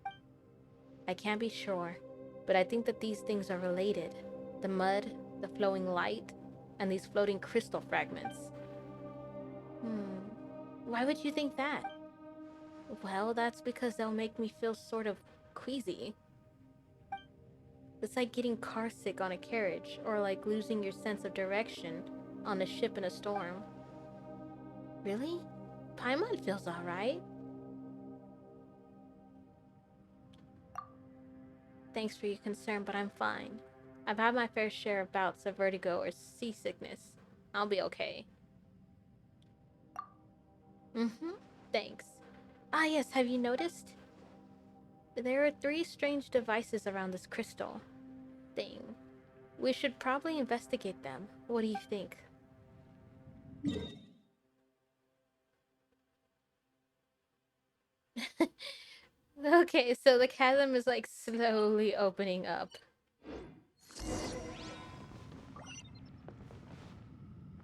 [SPEAKER 2] I can't be sure, but I think that these things are related. The mud, the flowing light, and these floating crystal fragments. Why would you think that? Well, that's because they'll make me feel sort of queasy. It's like getting car sick on a carriage, or like losing your sense of direction on a ship in a storm. Really? Paimon feels alright. Thanks for your concern, but I'm fine. I've had my fair share of bouts of vertigo or seasickness. I'll be okay. Thanks. Ah yes, have you noticed? There are 3 strange devices around this crystal thing. We should probably investigate them. What do you think? Okay, so the chasm is like slowly opening up.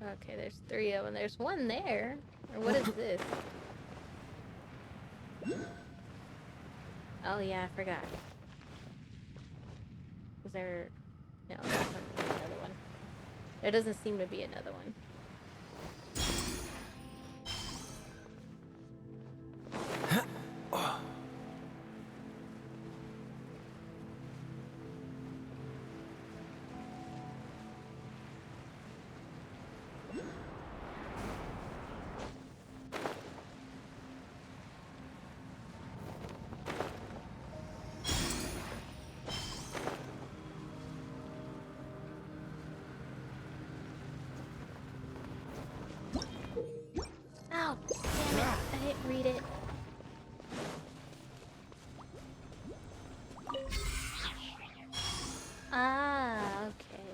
[SPEAKER 2] Okay, there's 3 of them. There's one there. Or what is this? Oh yeah, I forgot. Is there... No, there's not another one. There doesn't seem to be another one. Oh, damn it. I didn't read it. Ah, okay.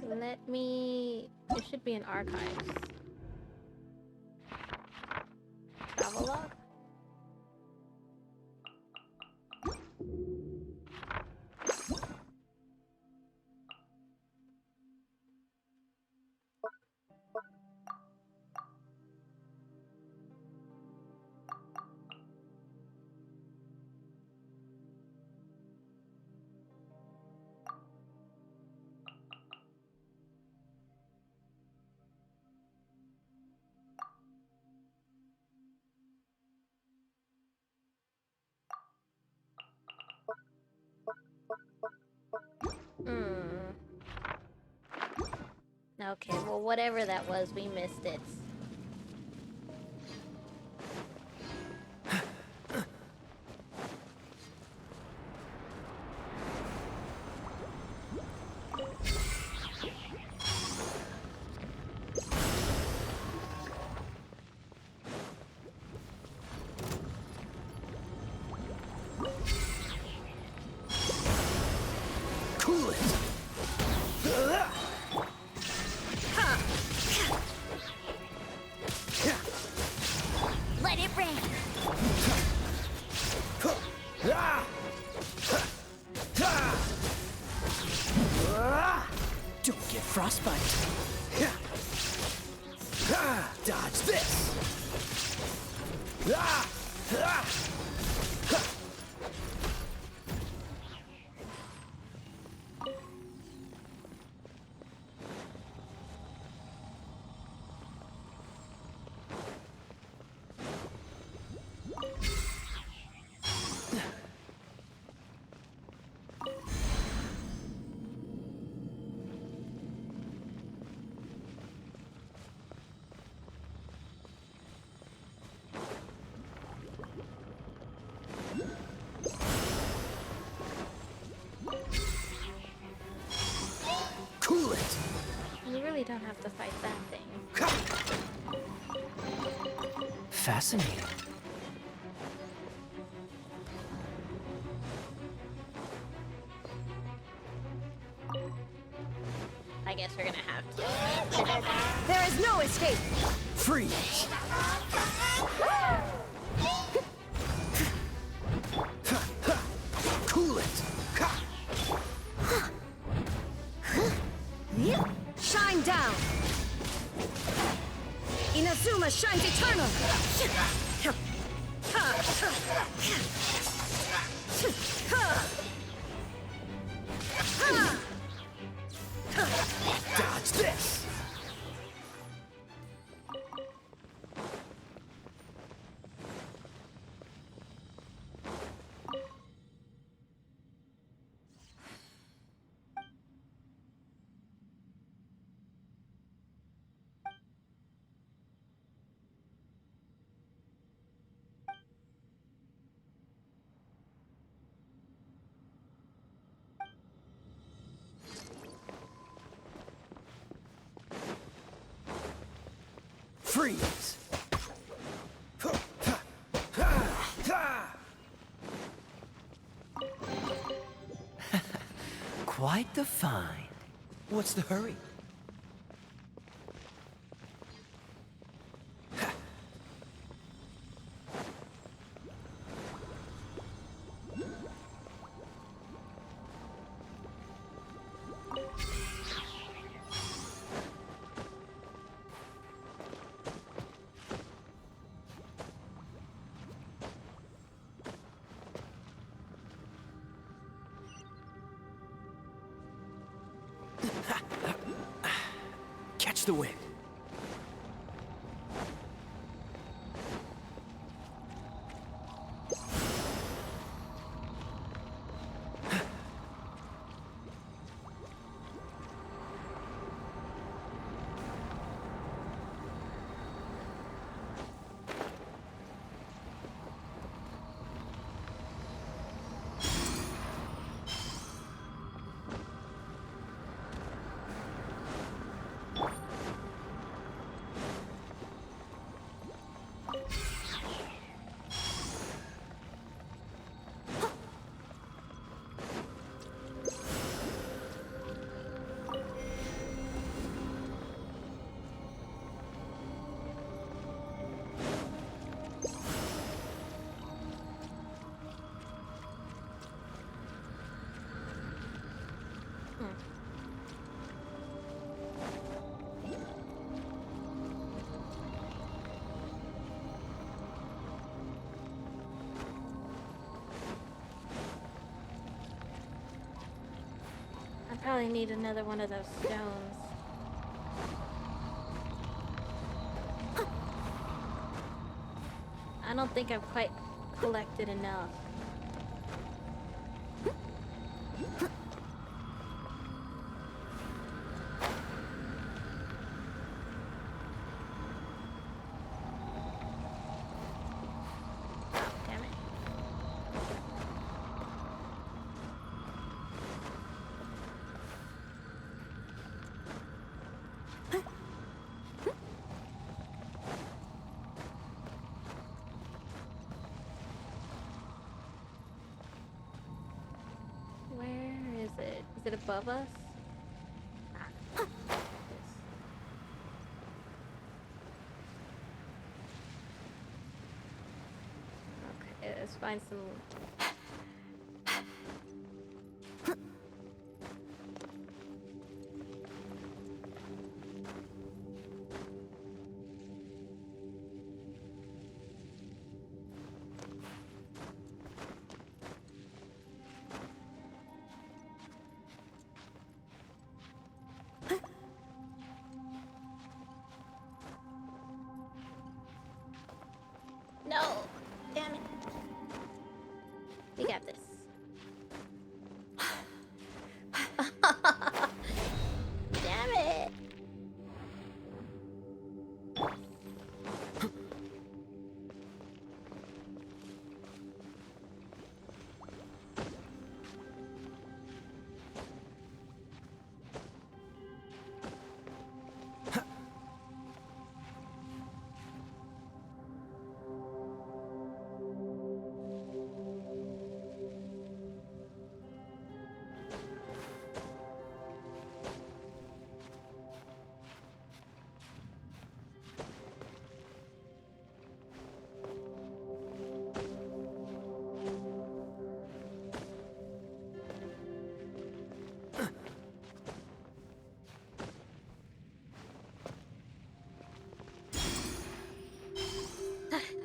[SPEAKER 2] Let me... It should be in archives. Travelogue? Okay, well, whatever that was, we missed it.
[SPEAKER 4] Cool it.
[SPEAKER 3] Let it rain.
[SPEAKER 4] Don't get frostbite. Dodge this. Cool it.
[SPEAKER 2] You really don't have to fight that thing.
[SPEAKER 4] Fascinating.
[SPEAKER 2] I guess we're gonna have to.
[SPEAKER 7] There is no escape.
[SPEAKER 4] Freeze. Cool it.
[SPEAKER 7] Shine down. Inazuma shines eternal.
[SPEAKER 4] Dodge this. Freeze! Quite the find. What's the hurry? Catch the wind.
[SPEAKER 2] I probably need another one of those stones. I don't think I've quite collected enough. Damn it. Where is it? Is it above us? Ah, okay, let's find some. No! Damn it. We got this. Damn it!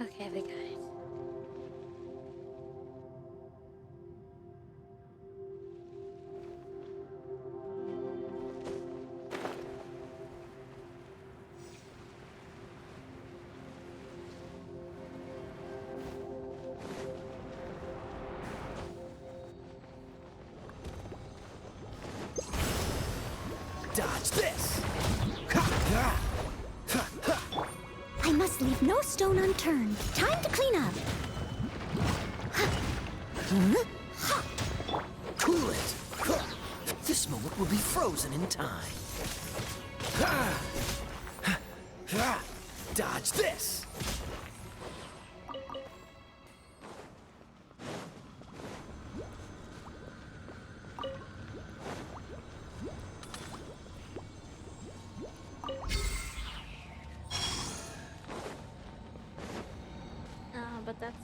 [SPEAKER 2] Okay, we got it.
[SPEAKER 4] Dodge this!
[SPEAKER 7] I must leave no stone unturned. Time to clean up.
[SPEAKER 4] Cool it! This moment will be frozen in time. Dodge this!
[SPEAKER 2] But that's...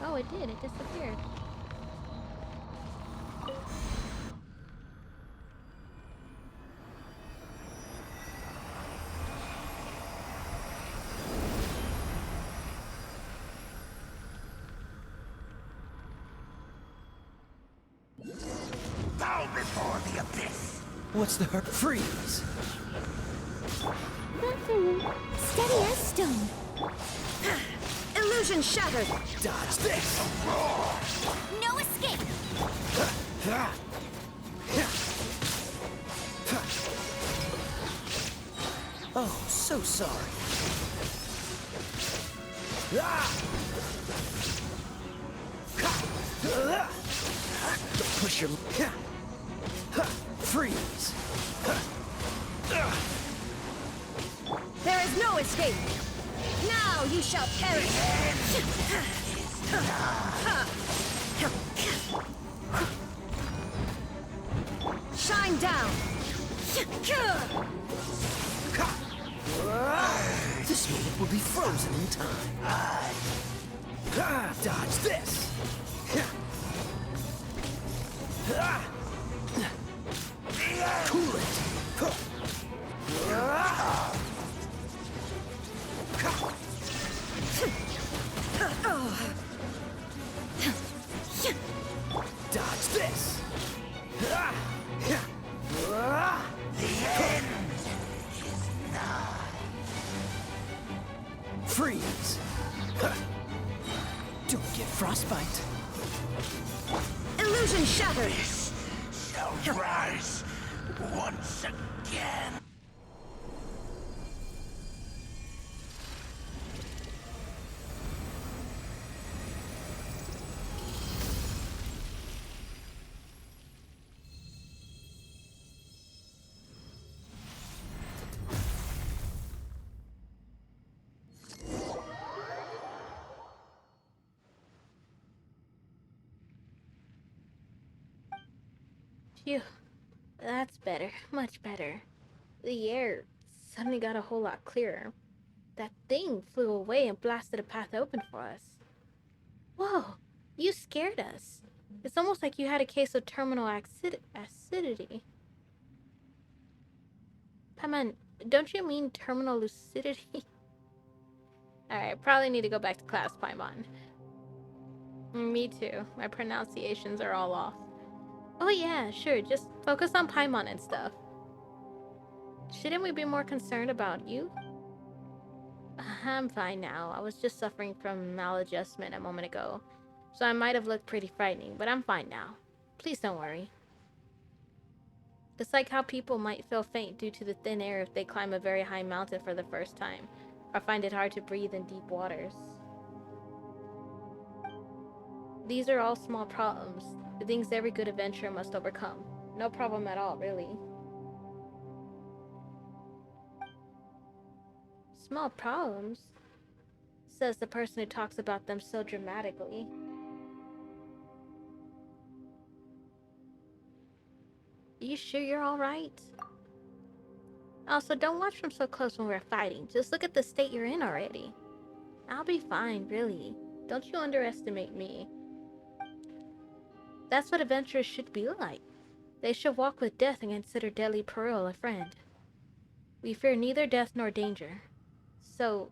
[SPEAKER 2] Oh, it did. It disappeared.
[SPEAKER 4] Bow before the abyss! What's the hurt? Freeze!
[SPEAKER 7] Steady as stone.
[SPEAKER 6] Illusion shattered!
[SPEAKER 4] Dodge this!
[SPEAKER 3] No escape!
[SPEAKER 4] Oh, so sorry. Push your... Freeze!
[SPEAKER 6] There is no escape! Now you shall perish! Shine down!
[SPEAKER 4] This moment will be frozen in time. Dodge this! Cool it! Dodge this! The end is nigh. Freeze! Don't get frostbite.
[SPEAKER 6] Illusion shattered!
[SPEAKER 4] Shall rise once again.
[SPEAKER 2] Phew. That's better. Much better. The air suddenly got a whole lot clearer. That thing flew away and blasted a path open for us. Whoa! You scared us. It's almost like you had a case of terminal acidity. Paimon, don't you mean terminal lucidity? Alright, probably need to go back to class, Paimon. Me too. My pronunciations are all off. Oh yeah, sure, just focus on Paimon and stuff. Shouldn't we be more concerned about you? I'm fine now. I was just suffering from maladjustment a moment ago, so I might have looked pretty frightening, but I'm fine now. Please don't worry. It's like how people might feel faint due to the thin air if they climb a very high mountain for the first time, or find it hard to breathe in deep waters. These are all small problems, the things every good adventurer must overcome. No problem at all, really. Small problems? Says the person who talks about them so dramatically. You sure you're alright? Also, don't watch from so close when we're fighting. Just look at the state you're in already. I'll be fine, really. Don't you underestimate me. That's what adventurers should be like. They should walk with death and consider deadly peril a friend. We fear neither death nor danger. So,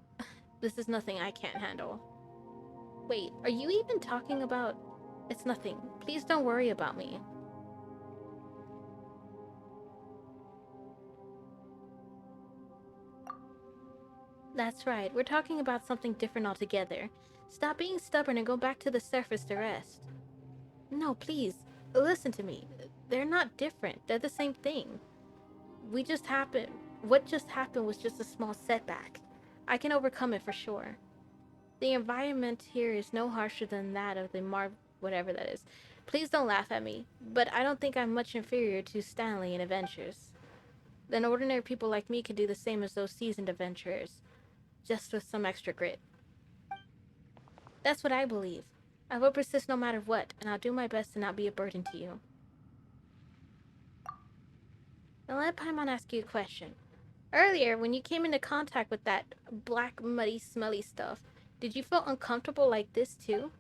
[SPEAKER 2] this is nothing I can't handle. Wait, are you even talking about... It's nothing. Please don't worry about me. That's right, we're talking about something different altogether. Stop being stubborn and go back to the surface to rest. No, please, listen to me. They're not different, they're the same thing. What just happened was just a small setback. I can overcome it for sure. The environment here is no harsher than that of the whatever that is. Please don't laugh at me, but I don't think I'm much inferior to Stanley in adventures. then ordinary people like me could do the same as those seasoned adventurers, just with some extra grit. That's what I believe. I will persist no matter what, and I'll do my best to not be a burden to you. Now let Paimon ask you a question. Earlier, when you came into contact with that black, muddy, smelly stuff, did you feel uncomfortable like this too?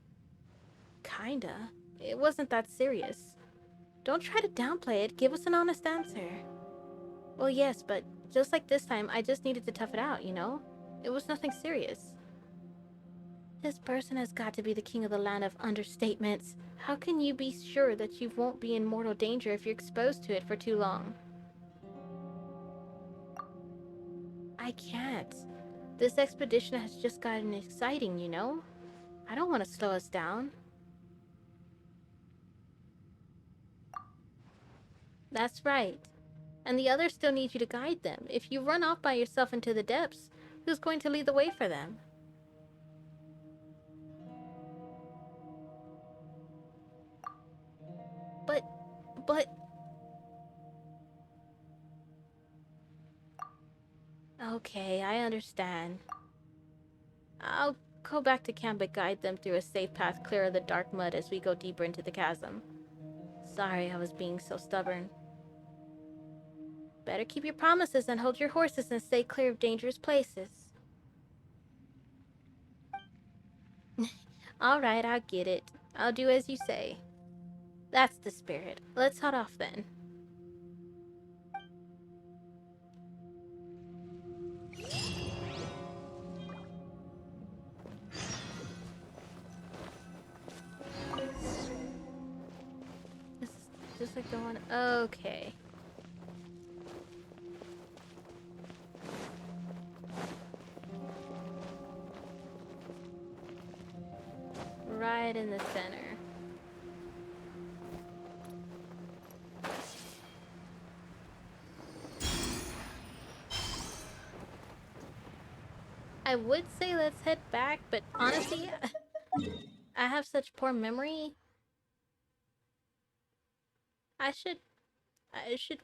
[SPEAKER 2] Kinda. It wasn't that serious. Don't try to downplay it. Give us an honest answer. Well, yes, but just like this time, I just needed to tough it out, you know? It was nothing serious. This person has got to be the king of the land of understatements. How can you be sure that you won't be in mortal danger if you're exposed to it for too long? I can't. This expedition has just gotten exciting, you know? I don't want to slow us down. That's right. And the others still need you to guide them. If you run off by yourself into the depths, who's going to lead the way for them? But... Okay, I understand. I'll go back to camp and guide them through a safe path clear of the dark mud as we go deeper into the chasm. Sorry I was being so stubborn. Better keep your promises and hold your horses and stay clear of dangerous places. Alright, I get it. I'll do as you say. That's the spirit. Let's head off then. This is just like the one... Okay. Right in the center. I would say let's head back, but honestly, I have such poor memory. I should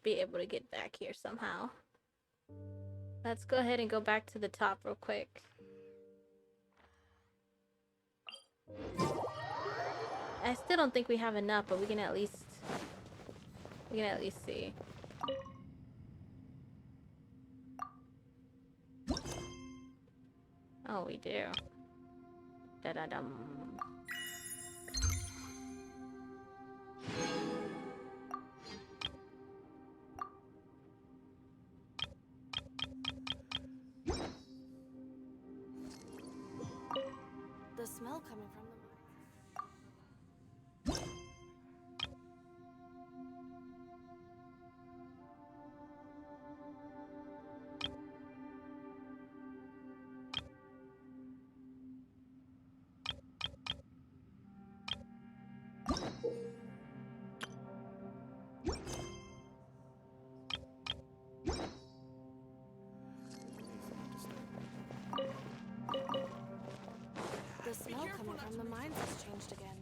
[SPEAKER 2] be able to get back here somehow. Let's go ahead and go back to the top real quick. I still don't think we have enough, but we can at least see. Oh, we do. Da-da-dum.
[SPEAKER 6] The smell coming from the The smell coming from the mines has changed again.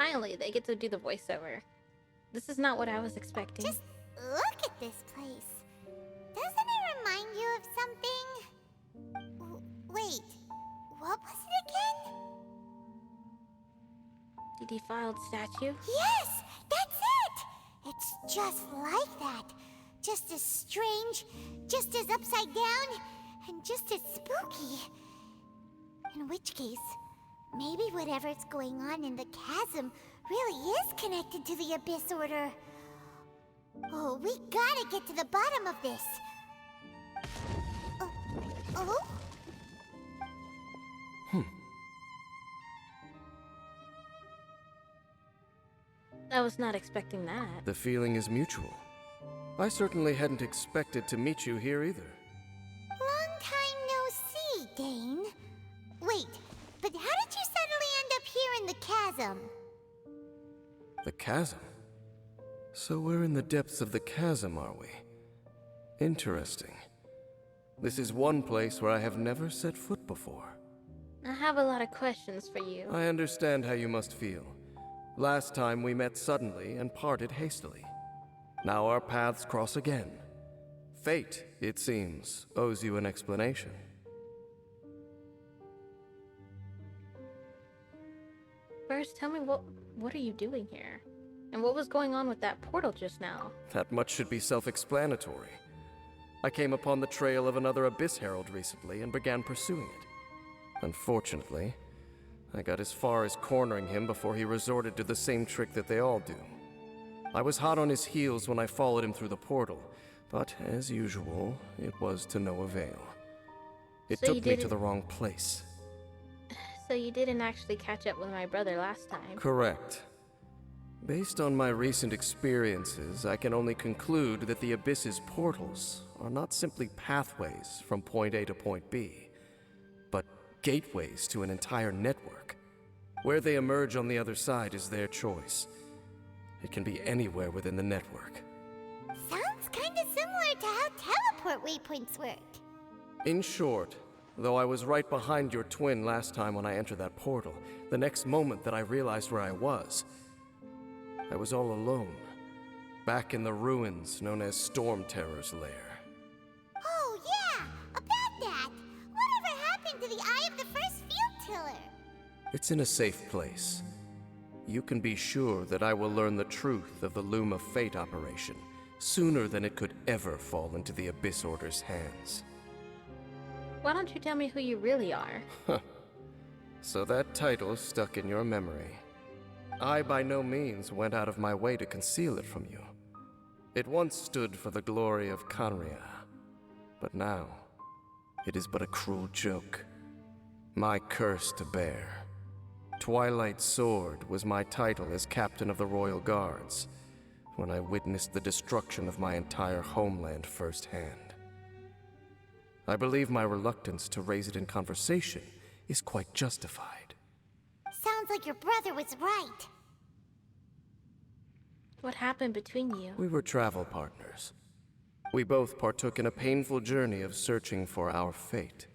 [SPEAKER 2] Finally, they get to do the voiceover. This is not what I was expecting.
[SPEAKER 7] Just look at this place. Doesn't it remind you of something? Wait, what was it again?
[SPEAKER 2] The defiled statue?
[SPEAKER 7] Yes, that's it! It's just like that. Just as strange, just as upside down, and just as spooky. In which case, maybe whatever's going on in the chasm really is connected to the Abyss Order. Oh, we gotta get to the bottom of this. Oh?
[SPEAKER 2] I was not expecting that.
[SPEAKER 8] The feeling is mutual. I certainly hadn't expected to meet you here either.
[SPEAKER 7] Long time no see, Dane. Wait, but how did you suddenly end up here in the chasm?
[SPEAKER 8] The chasm? So we're in the depths of the chasm, are we? Interesting. This is one place where I have never set foot before.
[SPEAKER 2] I have a lot of questions for you.
[SPEAKER 8] I understand how you must feel. Last time we met suddenly and parted hastily. Now our paths cross again. Fate, it seems, owes you an explanation.
[SPEAKER 2] First, tell me what are you doing here? And what was going on with that portal just now?
[SPEAKER 8] That much should be self-explanatory. I came upon the trail of another Abyss Herald recently and began pursuing it. Unfortunately, I got as far as cornering him before he resorted to the same trick that they all do. I was hot on his heels when I followed him through the portal, but as usual, it was to no avail. It
[SPEAKER 2] So you
[SPEAKER 8] took me to
[SPEAKER 2] didn't-
[SPEAKER 8] the wrong place.
[SPEAKER 2] So you didn't actually catch up with my brother last time.
[SPEAKER 8] Correct. Based on my recent experiences, I can only conclude that the Abyss's portals are not simply pathways from point A to point B, but gateways to an entire network. Where they emerge on the other side is their choice. It can be anywhere within the network.
[SPEAKER 7] Sounds kinda similar to how teleport waypoints work.
[SPEAKER 8] In short, though I was right behind your twin last time when I entered that portal, the next moment that I realized where I was all alone, back in the ruins known as Storm Terror's lair.
[SPEAKER 7] Oh yeah, about that. Whatever happened to the Eye of the First Field Tiller?
[SPEAKER 8] It's in a safe place. You can be sure that I will learn the truth of the Loom of Fate operation sooner than it could ever fall into the Abyss Order's hands.
[SPEAKER 2] Why don't you tell me who you really are?
[SPEAKER 8] So that title stuck in your memory. I by no means went out of my way to conceal it from you. It once stood for the glory of Khaenri'ah, but now it is but a cruel joke. My curse to bear. Twilight Sword was my title as captain of the Royal Guards when I witnessed the destruction of my entire homeland firsthand. I believe my reluctance to raise it in conversation is quite justified.
[SPEAKER 7] Sounds like your brother was right.
[SPEAKER 2] What happened between you?
[SPEAKER 8] We were travel partners. We both partook in a painful journey of searching for our fate.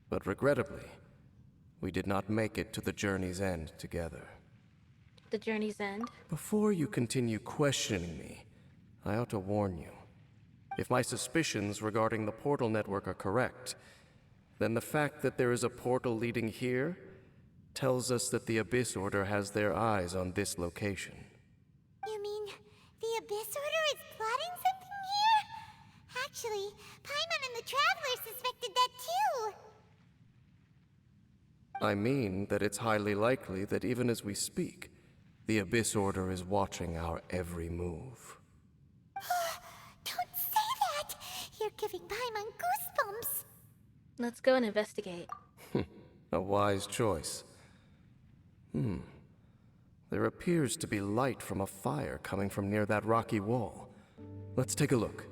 [SPEAKER 8] But regrettably, we did not make it to the journey's end together.
[SPEAKER 2] The journey's end?
[SPEAKER 8] Before you continue questioning me, I ought to warn you. If my suspicions regarding the portal network are correct, then the fact that there is a portal leading here tells us that the Abyss Order has their eyes on this location.
[SPEAKER 7] You mean the Abyss Order is plotting something here? Actually, Paimon and the Traveler suspected that too.
[SPEAKER 8] I mean that it's highly likely that even as we speak, the Abyss Order is watching our every move.
[SPEAKER 7] Don't say that! You're giving Paimon goosebumps.
[SPEAKER 2] Let's go and investigate.
[SPEAKER 8] A wise choice. There appears to be light from a fire coming from near that rocky wall. Let's take a look.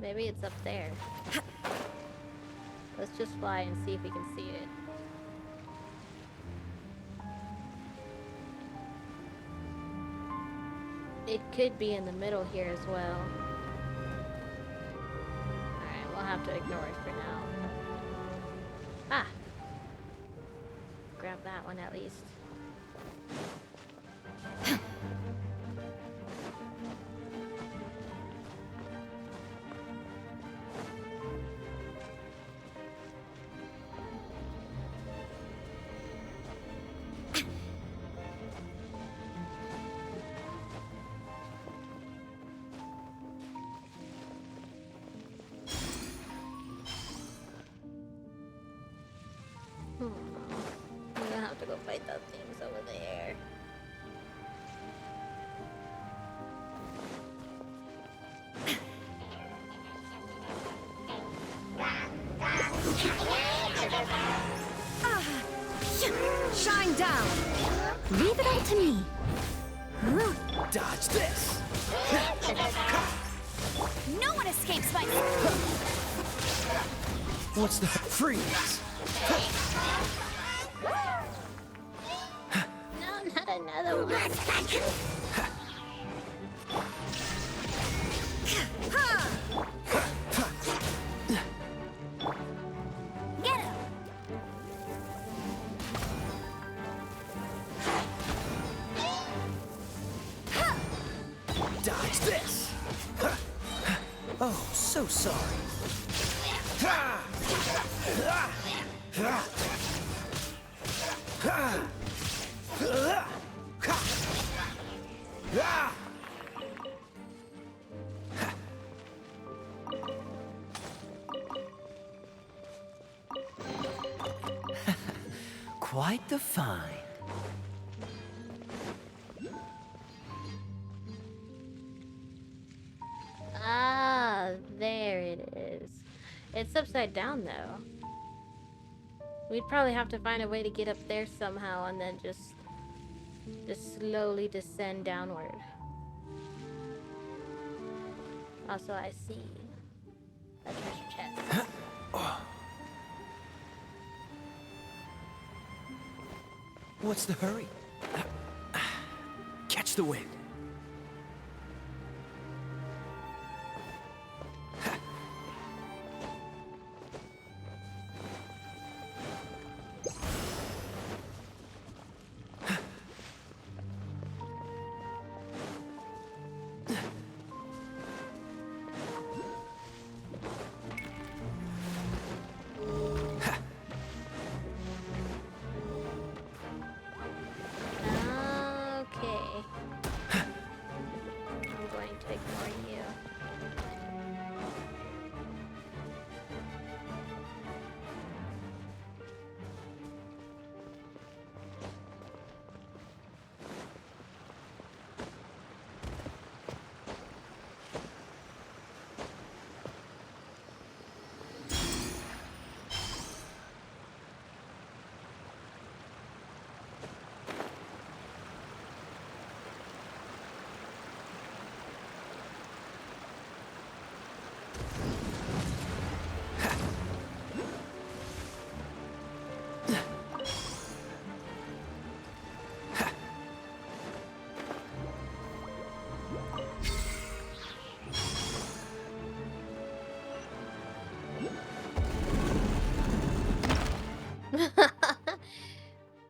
[SPEAKER 2] Maybe it's up there. Let's just fly and see if we can see it. It could be in the middle here as well. Alright, we'll have to ignore it for now. Ah! Grab that one at least. We're gonna have to go fight those things over there.
[SPEAKER 6] Shine down! Leave it all to me.
[SPEAKER 4] Dodge this!
[SPEAKER 3] No one escapes my...
[SPEAKER 4] What's the freeze?
[SPEAKER 2] No, not another one.
[SPEAKER 3] Get him!
[SPEAKER 4] Dodge this! Oh, so sorry. Quite the find.
[SPEAKER 2] Ah, there it is. It's upside down though. We'd probably have to find a way to get up there somehow and then just slowly descend downward. Also, I see a treasure chest.
[SPEAKER 4] What's the hurry? Catch the wind.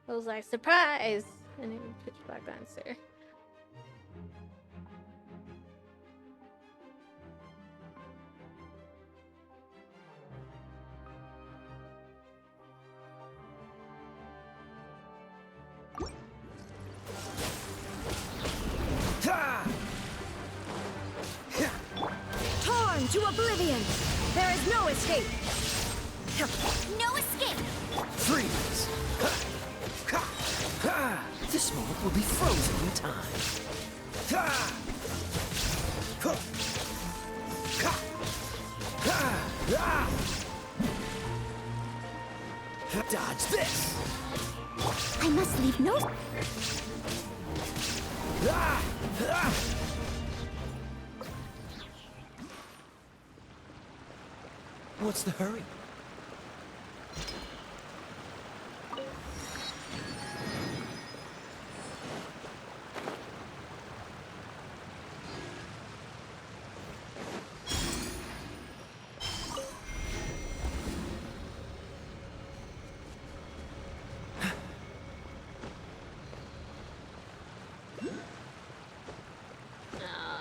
[SPEAKER 2] I was like, surprise! And it pitch black answer.
[SPEAKER 6] Torn to oblivion! There is no escape!
[SPEAKER 3] No escape!
[SPEAKER 4] Freeze! This moment will be frozen in time. Dodge this!
[SPEAKER 6] I must leave no...
[SPEAKER 4] What's the hurry?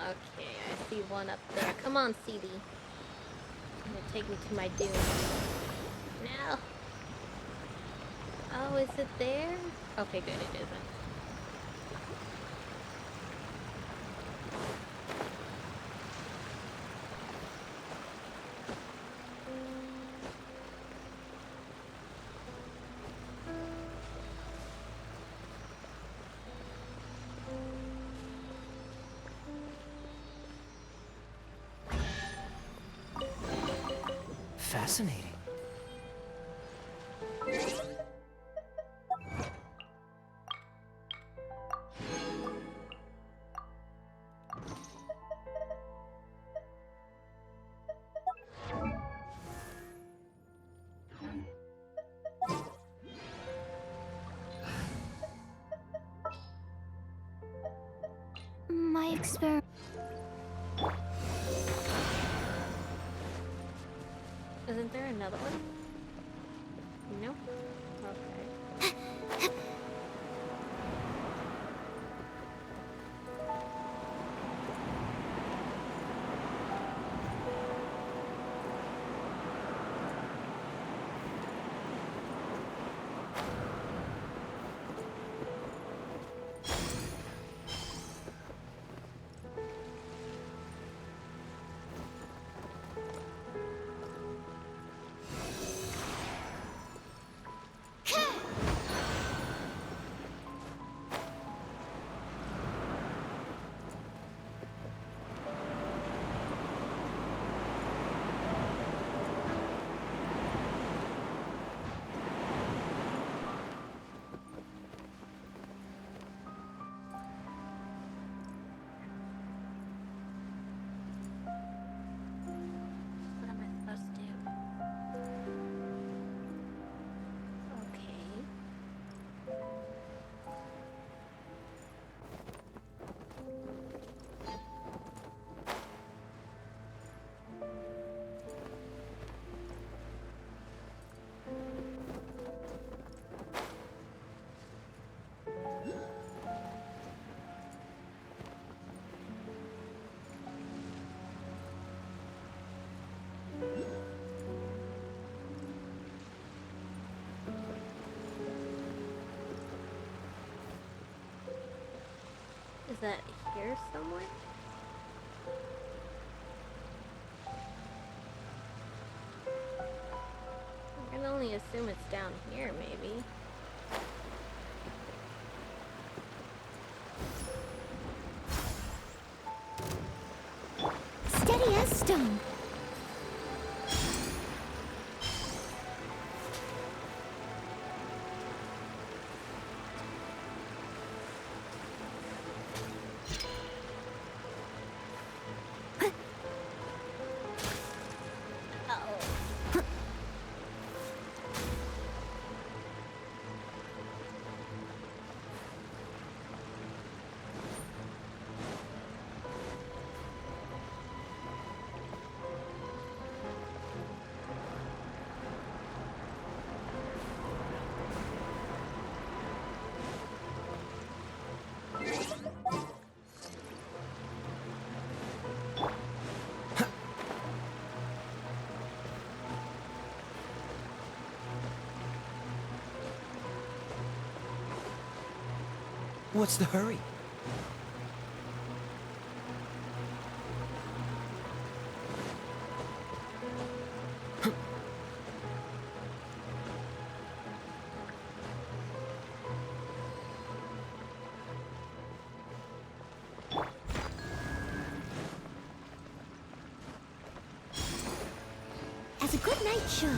[SPEAKER 2] Okay, I see one up there. Come on, CD. Gonna take me to my doom. No. Oh, is it there? Okay, good, it isn't.
[SPEAKER 4] Fascinating.
[SPEAKER 3] My experiment.
[SPEAKER 2] Isn't there another one? No? Okay. What am I supposed to do? Okay. Is that here somewhere? I can only assume it's down here, maybe.
[SPEAKER 6] Steady as stone.
[SPEAKER 4] What's the hurry?
[SPEAKER 6] As a good knight should.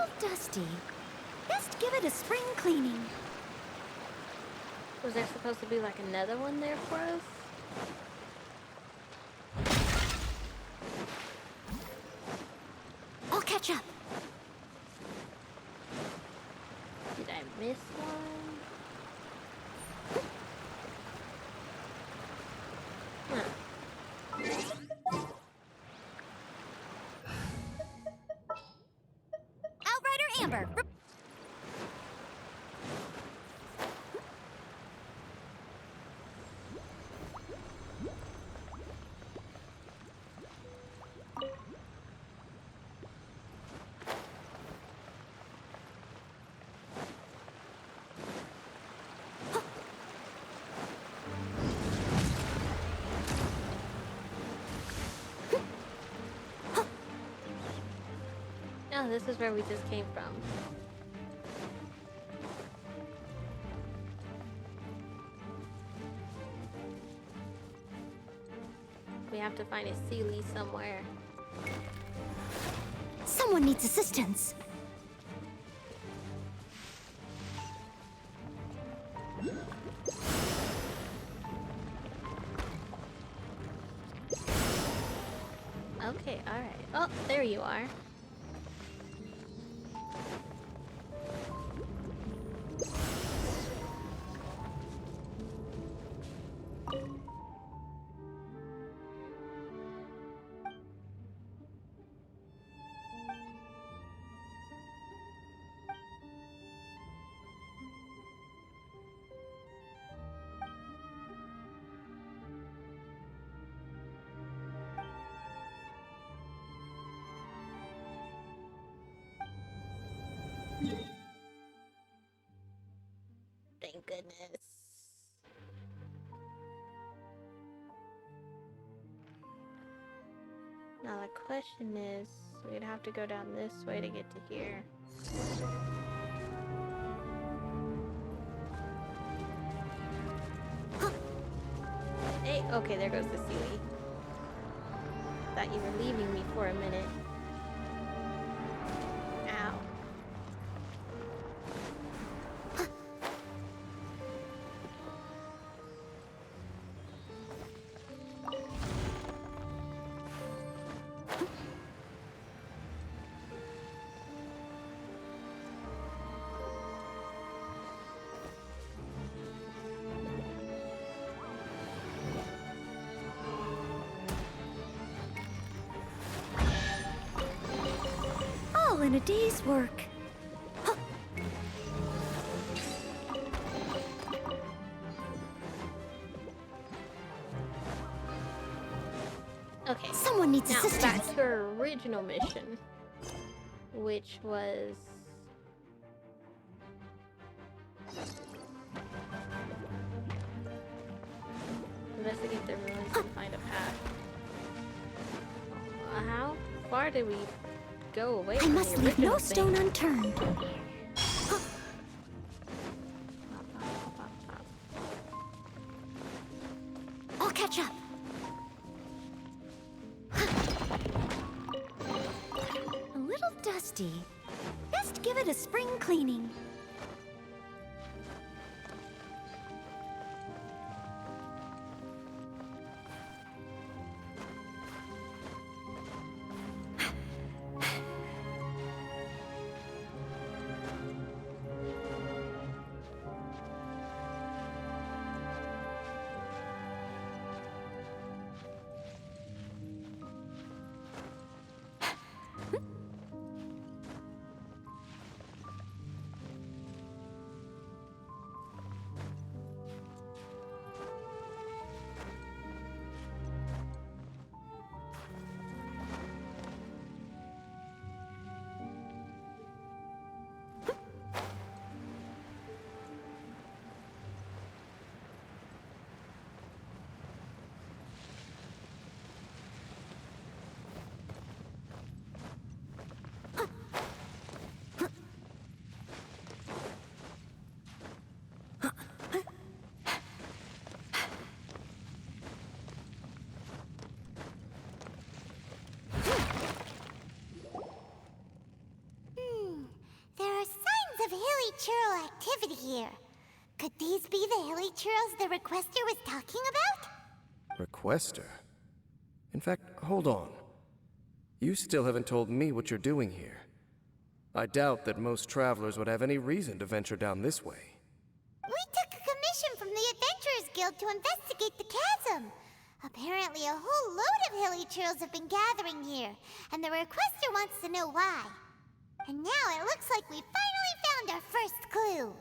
[SPEAKER 6] little dusty. Best give it a spring cleaning.
[SPEAKER 2] Was there supposed to be like another one there for us?
[SPEAKER 6] I'll catch up.
[SPEAKER 2] Did I miss one? Huh.
[SPEAKER 3] Outrider Amber.
[SPEAKER 2] Oh, this is where we just came from. We have to find a Sealy somewhere.
[SPEAKER 6] Someone needs assistance.
[SPEAKER 2] Okay, alright. Oh, there you are. Thank goodness. Now the question is, we'd have to go down this way to get to here. Hey, okay, there goes the Sealy. Thought you were leaving me for a minute. Ow.
[SPEAKER 6] All in a day's work.
[SPEAKER 2] Okay.
[SPEAKER 6] Someone needs
[SPEAKER 2] Now
[SPEAKER 6] assistance.
[SPEAKER 2] back to our original mission, which was investigate the ruins and find a path. How far did we go away
[SPEAKER 6] I
[SPEAKER 2] from
[SPEAKER 6] must
[SPEAKER 2] the
[SPEAKER 6] leave
[SPEAKER 2] original
[SPEAKER 6] no stone
[SPEAKER 2] thing?
[SPEAKER 6] unturned.
[SPEAKER 2] Pop, pop, pop, pop.
[SPEAKER 6] I'll catch up. A little dusty. Best give it a spring cleaning.
[SPEAKER 7] activity here. Could these be the hilly churls the requester was talking about?
[SPEAKER 8] Requester? In fact, hold on. You still haven't told me what you're doing here. I doubt that most travelers would have any reason to venture down this way.
[SPEAKER 7] We took a commission from the Adventurers Guild to investigate the chasm. Apparently a whole load of hilly churls have been gathering here, and the requester wants to know why. And now it looks like we finally found our first clue.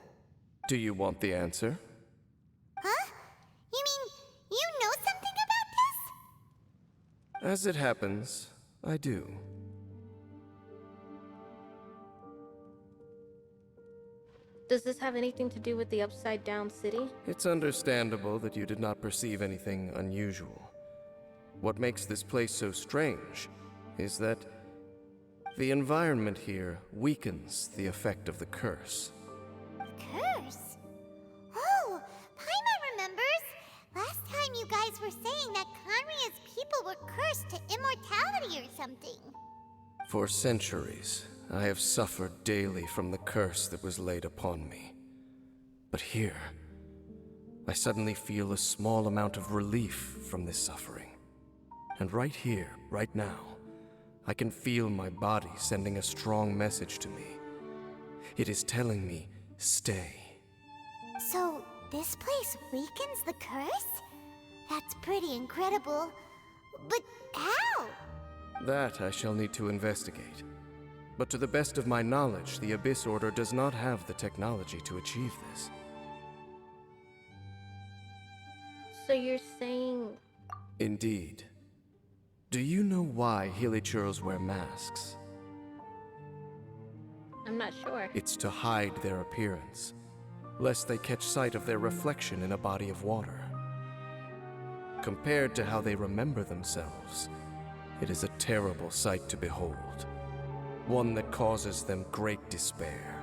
[SPEAKER 8] Do you want the answer?
[SPEAKER 7] Huh? You mean you know something about this?
[SPEAKER 8] As it happens, I do.
[SPEAKER 2] Does this have anything to do with the Upside Down City?
[SPEAKER 8] It's understandable that you did not perceive anything unusual. What makes this place so strange is that the environment here weakens the effect of the curse.
[SPEAKER 7] Curse? Oh, Paimon remembers. Last time you guys were saying that Khaenri'ah's people were cursed to immortality or something.
[SPEAKER 8] For centuries, I have suffered daily from the curse that was laid upon me. But here, I suddenly feel a small amount of relief from this suffering. And right here, right now, I can feel my body sending a strong message to me. It is telling me, stay.
[SPEAKER 7] So, this place weakens the curse? That's pretty incredible. But how?
[SPEAKER 8] That I shall need to investigate. But to the best of my knowledge, the Abyss Order does not have the technology to achieve this.
[SPEAKER 2] So you're saying...
[SPEAKER 8] Indeed. Do you know why Hilichurls wear masks?
[SPEAKER 2] I'm not sure.
[SPEAKER 8] It's to hide their appearance, lest they catch sight of their reflection in a body of water. Compared to how they remember themselves, it is a terrible sight to behold. One that causes them great despair.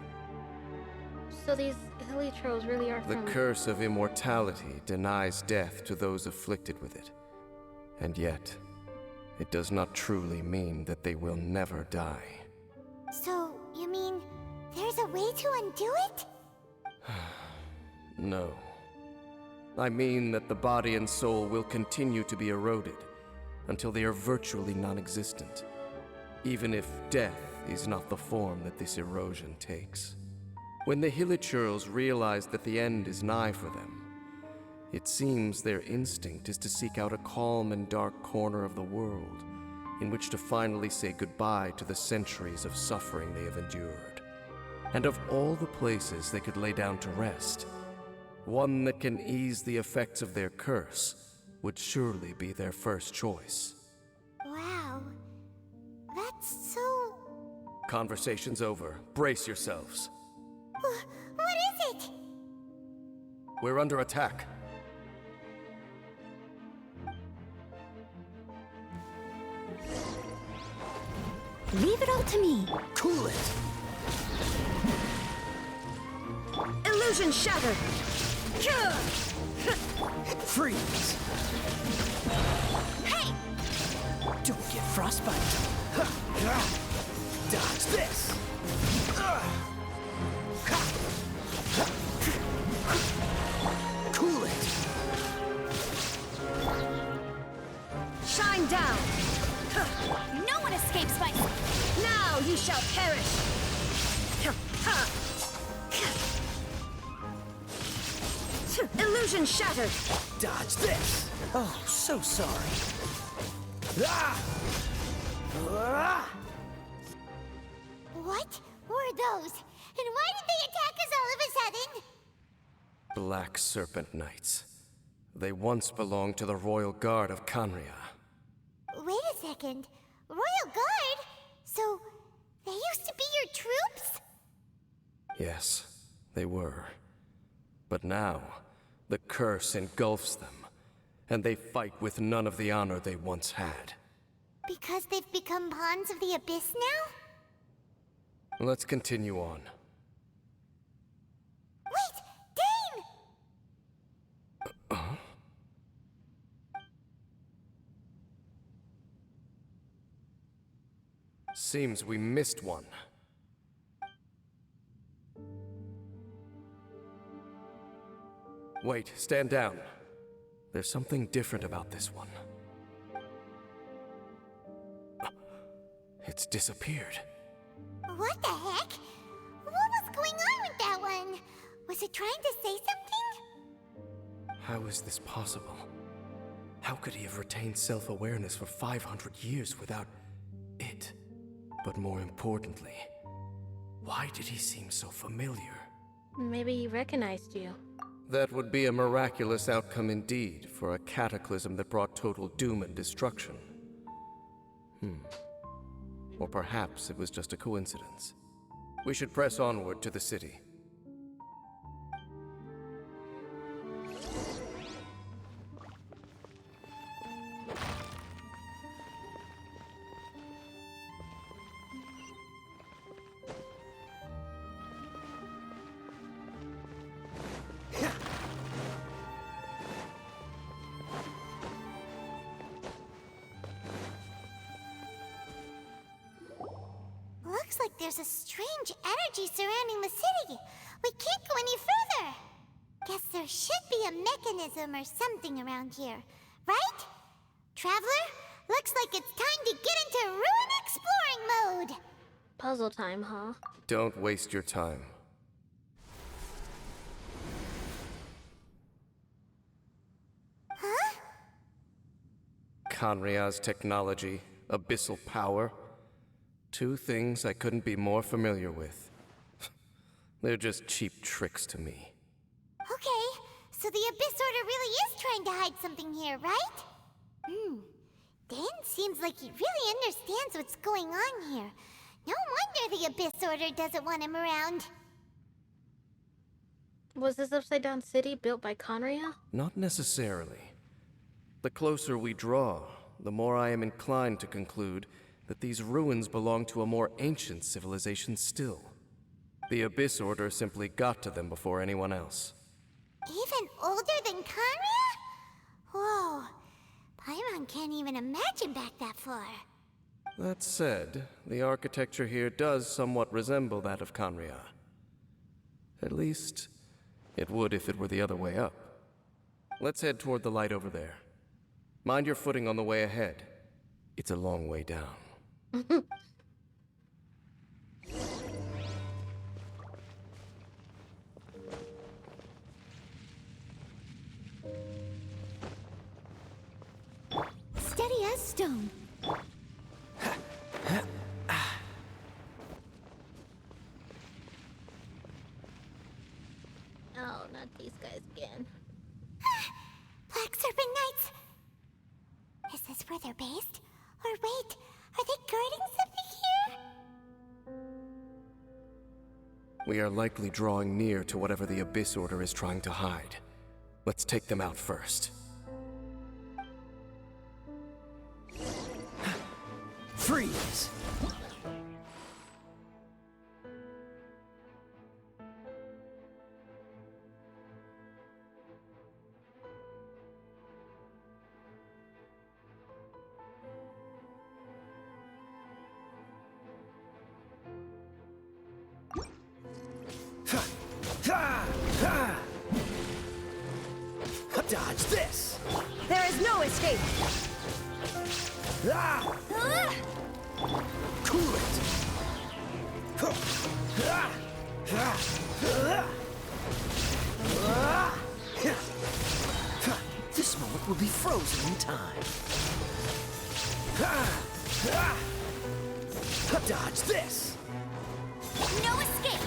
[SPEAKER 2] So these hilly trolls really are
[SPEAKER 8] The
[SPEAKER 2] from...
[SPEAKER 8] curse of immortality denies death to those afflicted with it. And yet, it does not truly mean that they will never die.
[SPEAKER 7] So, you mean there's a way to undo it?
[SPEAKER 8] No. I mean that the body and soul will continue to be eroded until they are virtually non-existent, even if death is not the form that this erosion takes. When the Hilichurls realize that the end is nigh for them, it seems their instinct is to seek out a calm and dark corner of the world in which to finally say goodbye to the centuries of suffering they have endured. And of all the places they could lay down to rest, one that can ease the effects of their curse would surely be their first choice.
[SPEAKER 7] Wow. That's so...
[SPEAKER 8] Conversation's over. Brace yourselves.
[SPEAKER 7] What is it?
[SPEAKER 8] We're under attack.
[SPEAKER 6] Leave it all to me.
[SPEAKER 4] Cool it.
[SPEAKER 6] Illusion shattered.
[SPEAKER 4] Freeze.
[SPEAKER 3] Hey!
[SPEAKER 4] Don't get frostbite. Dodge this. Cool it.
[SPEAKER 6] Shine down.
[SPEAKER 3] No one escapes my...
[SPEAKER 6] Now you shall perish. Illusion shattered.
[SPEAKER 4] Dodge this. Oh, so sorry. Ah! Ah!
[SPEAKER 7] What were those? And why did they attack us all of a sudden?
[SPEAKER 8] Black Serpent Knights. They once belonged to the Royal Guard of Khaenri'ah.
[SPEAKER 7] Wait a second. Royal Guard? So, they used to be your troops?
[SPEAKER 8] Yes, they were. But now, the curse engulfs them, and they fight with none of the honor they once had.
[SPEAKER 7] Because they've become pawns of the Abyss now?
[SPEAKER 8] Let's continue on.
[SPEAKER 7] Wait! Dane!
[SPEAKER 8] Seems we missed one. Wait, stand down. There's something different about this one. It's disappeared.
[SPEAKER 7] What the heck? What was going on with that one? Was it trying to say something?
[SPEAKER 8] How is this possible? How could he have retained self-awareness for 500 years without it? But more importantly, why did he seem so familiar?
[SPEAKER 2] Maybe he recognized you.
[SPEAKER 8] That would be a miraculous outcome indeed for a cataclysm that brought total doom and destruction. Or perhaps it was just a coincidence. We should press onward to the city.
[SPEAKER 7] Looks like there's a strange energy surrounding the city. We can't go any further. Guess there should be a mechanism or something around here, right? Traveler, looks like it's time to get into ruin exploring mode.
[SPEAKER 2] Puzzle time, huh?
[SPEAKER 8] Don't waste your time.
[SPEAKER 7] Huh?
[SPEAKER 8] Khaenri'ah's technology, abyssal power. Two things I couldn't be more familiar with. They're just cheap tricks to me.
[SPEAKER 7] Okay, so the Abyss Order really is trying to hide something here, right? Dan seems like he really understands what's going on here. No wonder the Abyss Order doesn't want him around.
[SPEAKER 2] Was this upside-down city built by Khaenri'ah?
[SPEAKER 8] Not necessarily. The closer we draw, the more I am inclined to conclude that these ruins belong to a more ancient civilization still. The Abyss Order simply got to them before anyone else.
[SPEAKER 7] Even older than Khaenri'ah? Whoa, Paimon can't even imagine back that far.
[SPEAKER 8] That said, the architecture here does somewhat resemble that of Khaenri'ah. At least, it would if it were the other way up. Let's head toward the light over there. Mind your footing on the way ahead. It's a long way down.
[SPEAKER 6] Steady as stone.
[SPEAKER 2] Oh, not these guys again.
[SPEAKER 7] Black Serpent Knights! Is this where they're based? Or wait, are they guarding something here?
[SPEAKER 8] We are likely drawing near to whatever the Abyss Order is trying to hide. Let's take them out first.
[SPEAKER 4] Freeze! Dodge this!
[SPEAKER 6] There is no escape.
[SPEAKER 4] Ah! Cool it! This moment will be frozen in time. Dodge this!
[SPEAKER 3] No escape!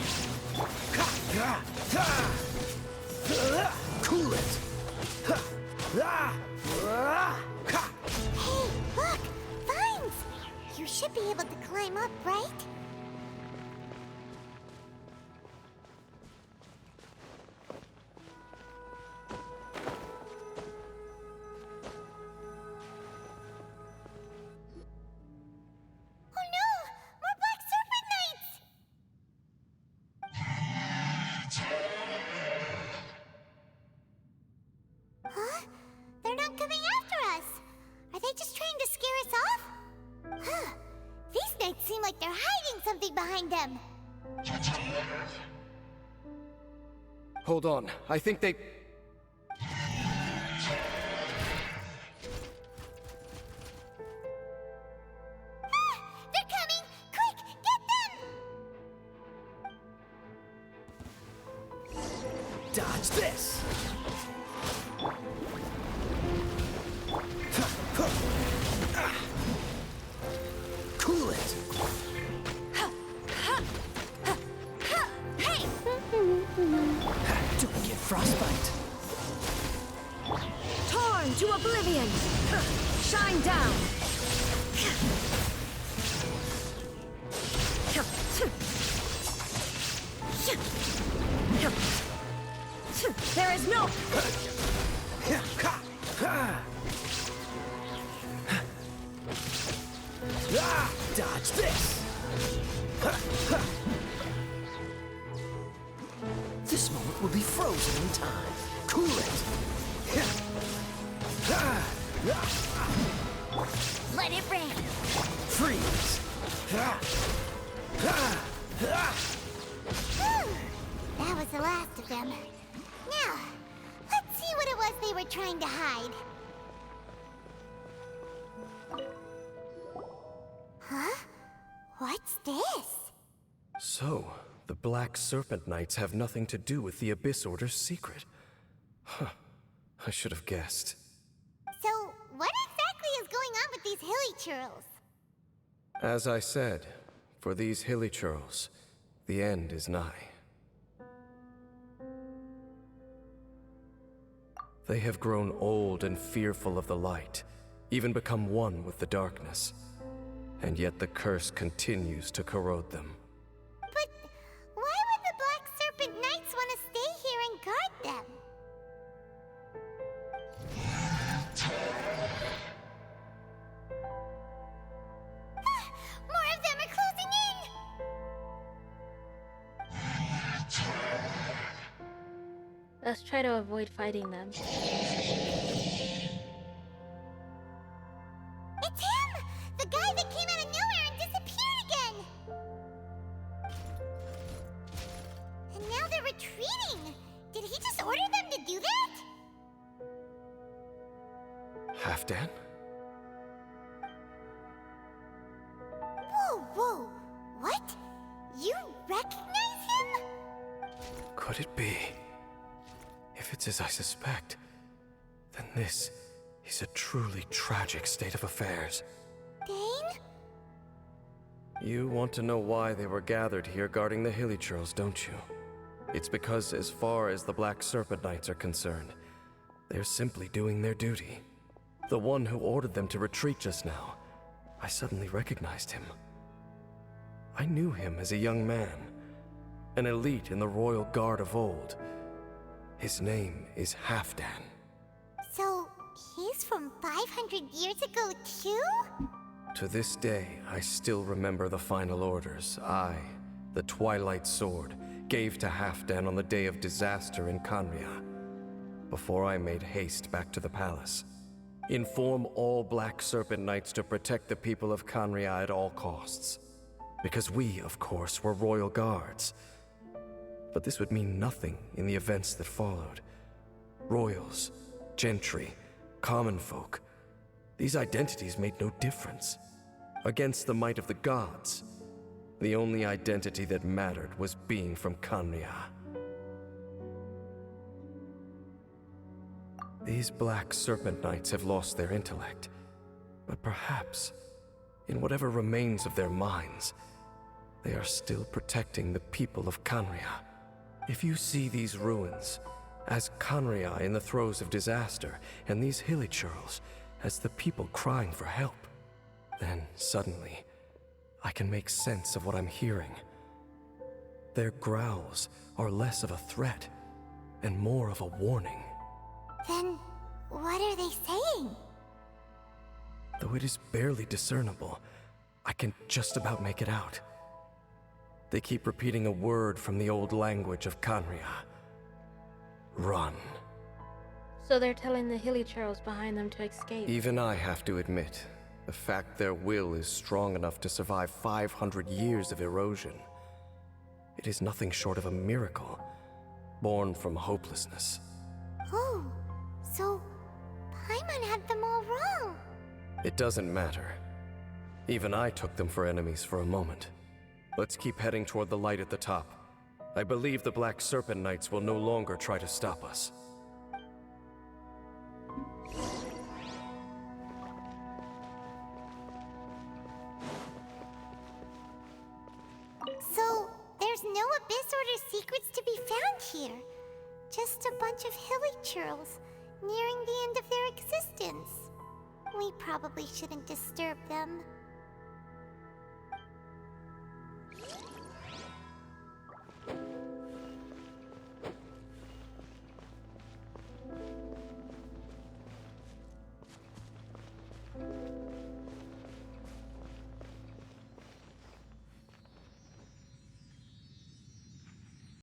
[SPEAKER 4] Cool it!
[SPEAKER 7] Hey, look! Vines! You should be able to climb up, right? Oh no! More Black Serpent Knights! Huh? They're not coming after us! Are they just trying to scare us off? Huh. These knights seem like they're hiding something behind them.
[SPEAKER 8] Hold on, I think they...
[SPEAKER 4] Dodge this! Cool it!
[SPEAKER 3] Hey!
[SPEAKER 4] Don't get frostbite!
[SPEAKER 6] Torn to oblivion! Shine down! There is no...
[SPEAKER 4] Dodge this! This moment will be frozen in time. Cool it!
[SPEAKER 3] Let it rain!
[SPEAKER 4] Freeze!
[SPEAKER 7] Whew. That was the last of them. Now, let's see what it was they were trying to hide. Huh? What's this?
[SPEAKER 8] So, the Black Serpent Knights have nothing to do with the Abyss Order's secret. Huh. I should have guessed.
[SPEAKER 7] So, what exactly is going on with these hilly churls?
[SPEAKER 8] As I said, for these hilly churls, the end is nigh. They have grown old and fearful of the light, even become one with the darkness. And yet the curse continues to corrode them.
[SPEAKER 7] But why would the Black Serpent Knights want to stay here and guard them? More of them are closing in!
[SPEAKER 2] Let's try to avoid fighting them.
[SPEAKER 7] It's him! The guy that came out of nowhere and disappeared again! And now they're retreating! Did he just order them to do that?
[SPEAKER 8] Halfdan?
[SPEAKER 7] Whoa, whoa! What? You recognize him?
[SPEAKER 8] Could it be? If it's as I suspect, then this is a truly tragic state of affairs.
[SPEAKER 7] Dane?
[SPEAKER 8] You want to know why they were gathered here guarding the hilly churls, don't you? It's because as far as the Black Serpent Knights are concerned, they're simply doing their duty. The one who ordered them to retreat just now, I suddenly recognized him. I knew him as a young man, an elite in the royal guard of old. His name is Halfdan.
[SPEAKER 7] So, he's from 500 years ago too?
[SPEAKER 8] To this day, I still remember the final orders I, the Twilight Sword, gave to Halfdan on the day of disaster in Khaenri'ah, before I made haste back to the palace. Inform all Black Serpent Knights to protect the people of Khaenri'ah at all costs. Because we, of course, were royal guards. But this would mean nothing in the events that followed. Royals, gentry, common folk, these identities made no difference. Against the might of the gods, the only identity that mattered was being from Khaenri'ah. These Black Serpent Knights have lost their intellect, but perhaps, in whatever remains of their minds, they are still protecting the people of Khaenri'ah. If you see these ruins as Khaenri'ah in the throes of disaster, and these hilly churls as the people crying for help, then suddenly I can make sense of what I'm hearing. Their growls are less of a threat and more of a warning.
[SPEAKER 7] Then, what are they saying?
[SPEAKER 8] Though it is barely discernible, I can just about make it out. They keep repeating a word from the old language of Khaenri'ah. Run.
[SPEAKER 2] So they're telling the hilly churls behind them to escape.
[SPEAKER 8] Even I have to admit, the fact their will is strong enough to survive 500 years of erosion. It is nothing short of a miracle, born from hopelessness.
[SPEAKER 7] Oh, so Paimon had them all wrong.
[SPEAKER 8] It doesn't matter. Even I took them for enemies for a moment. Let's keep heading toward the light at the top. I believe the Black Serpent Knights will no longer try to stop us.
[SPEAKER 7] So, there's no Abyss Order secrets to be found here. Just a bunch of hilly churls nearing the end of their existence. We probably shouldn't disturb them.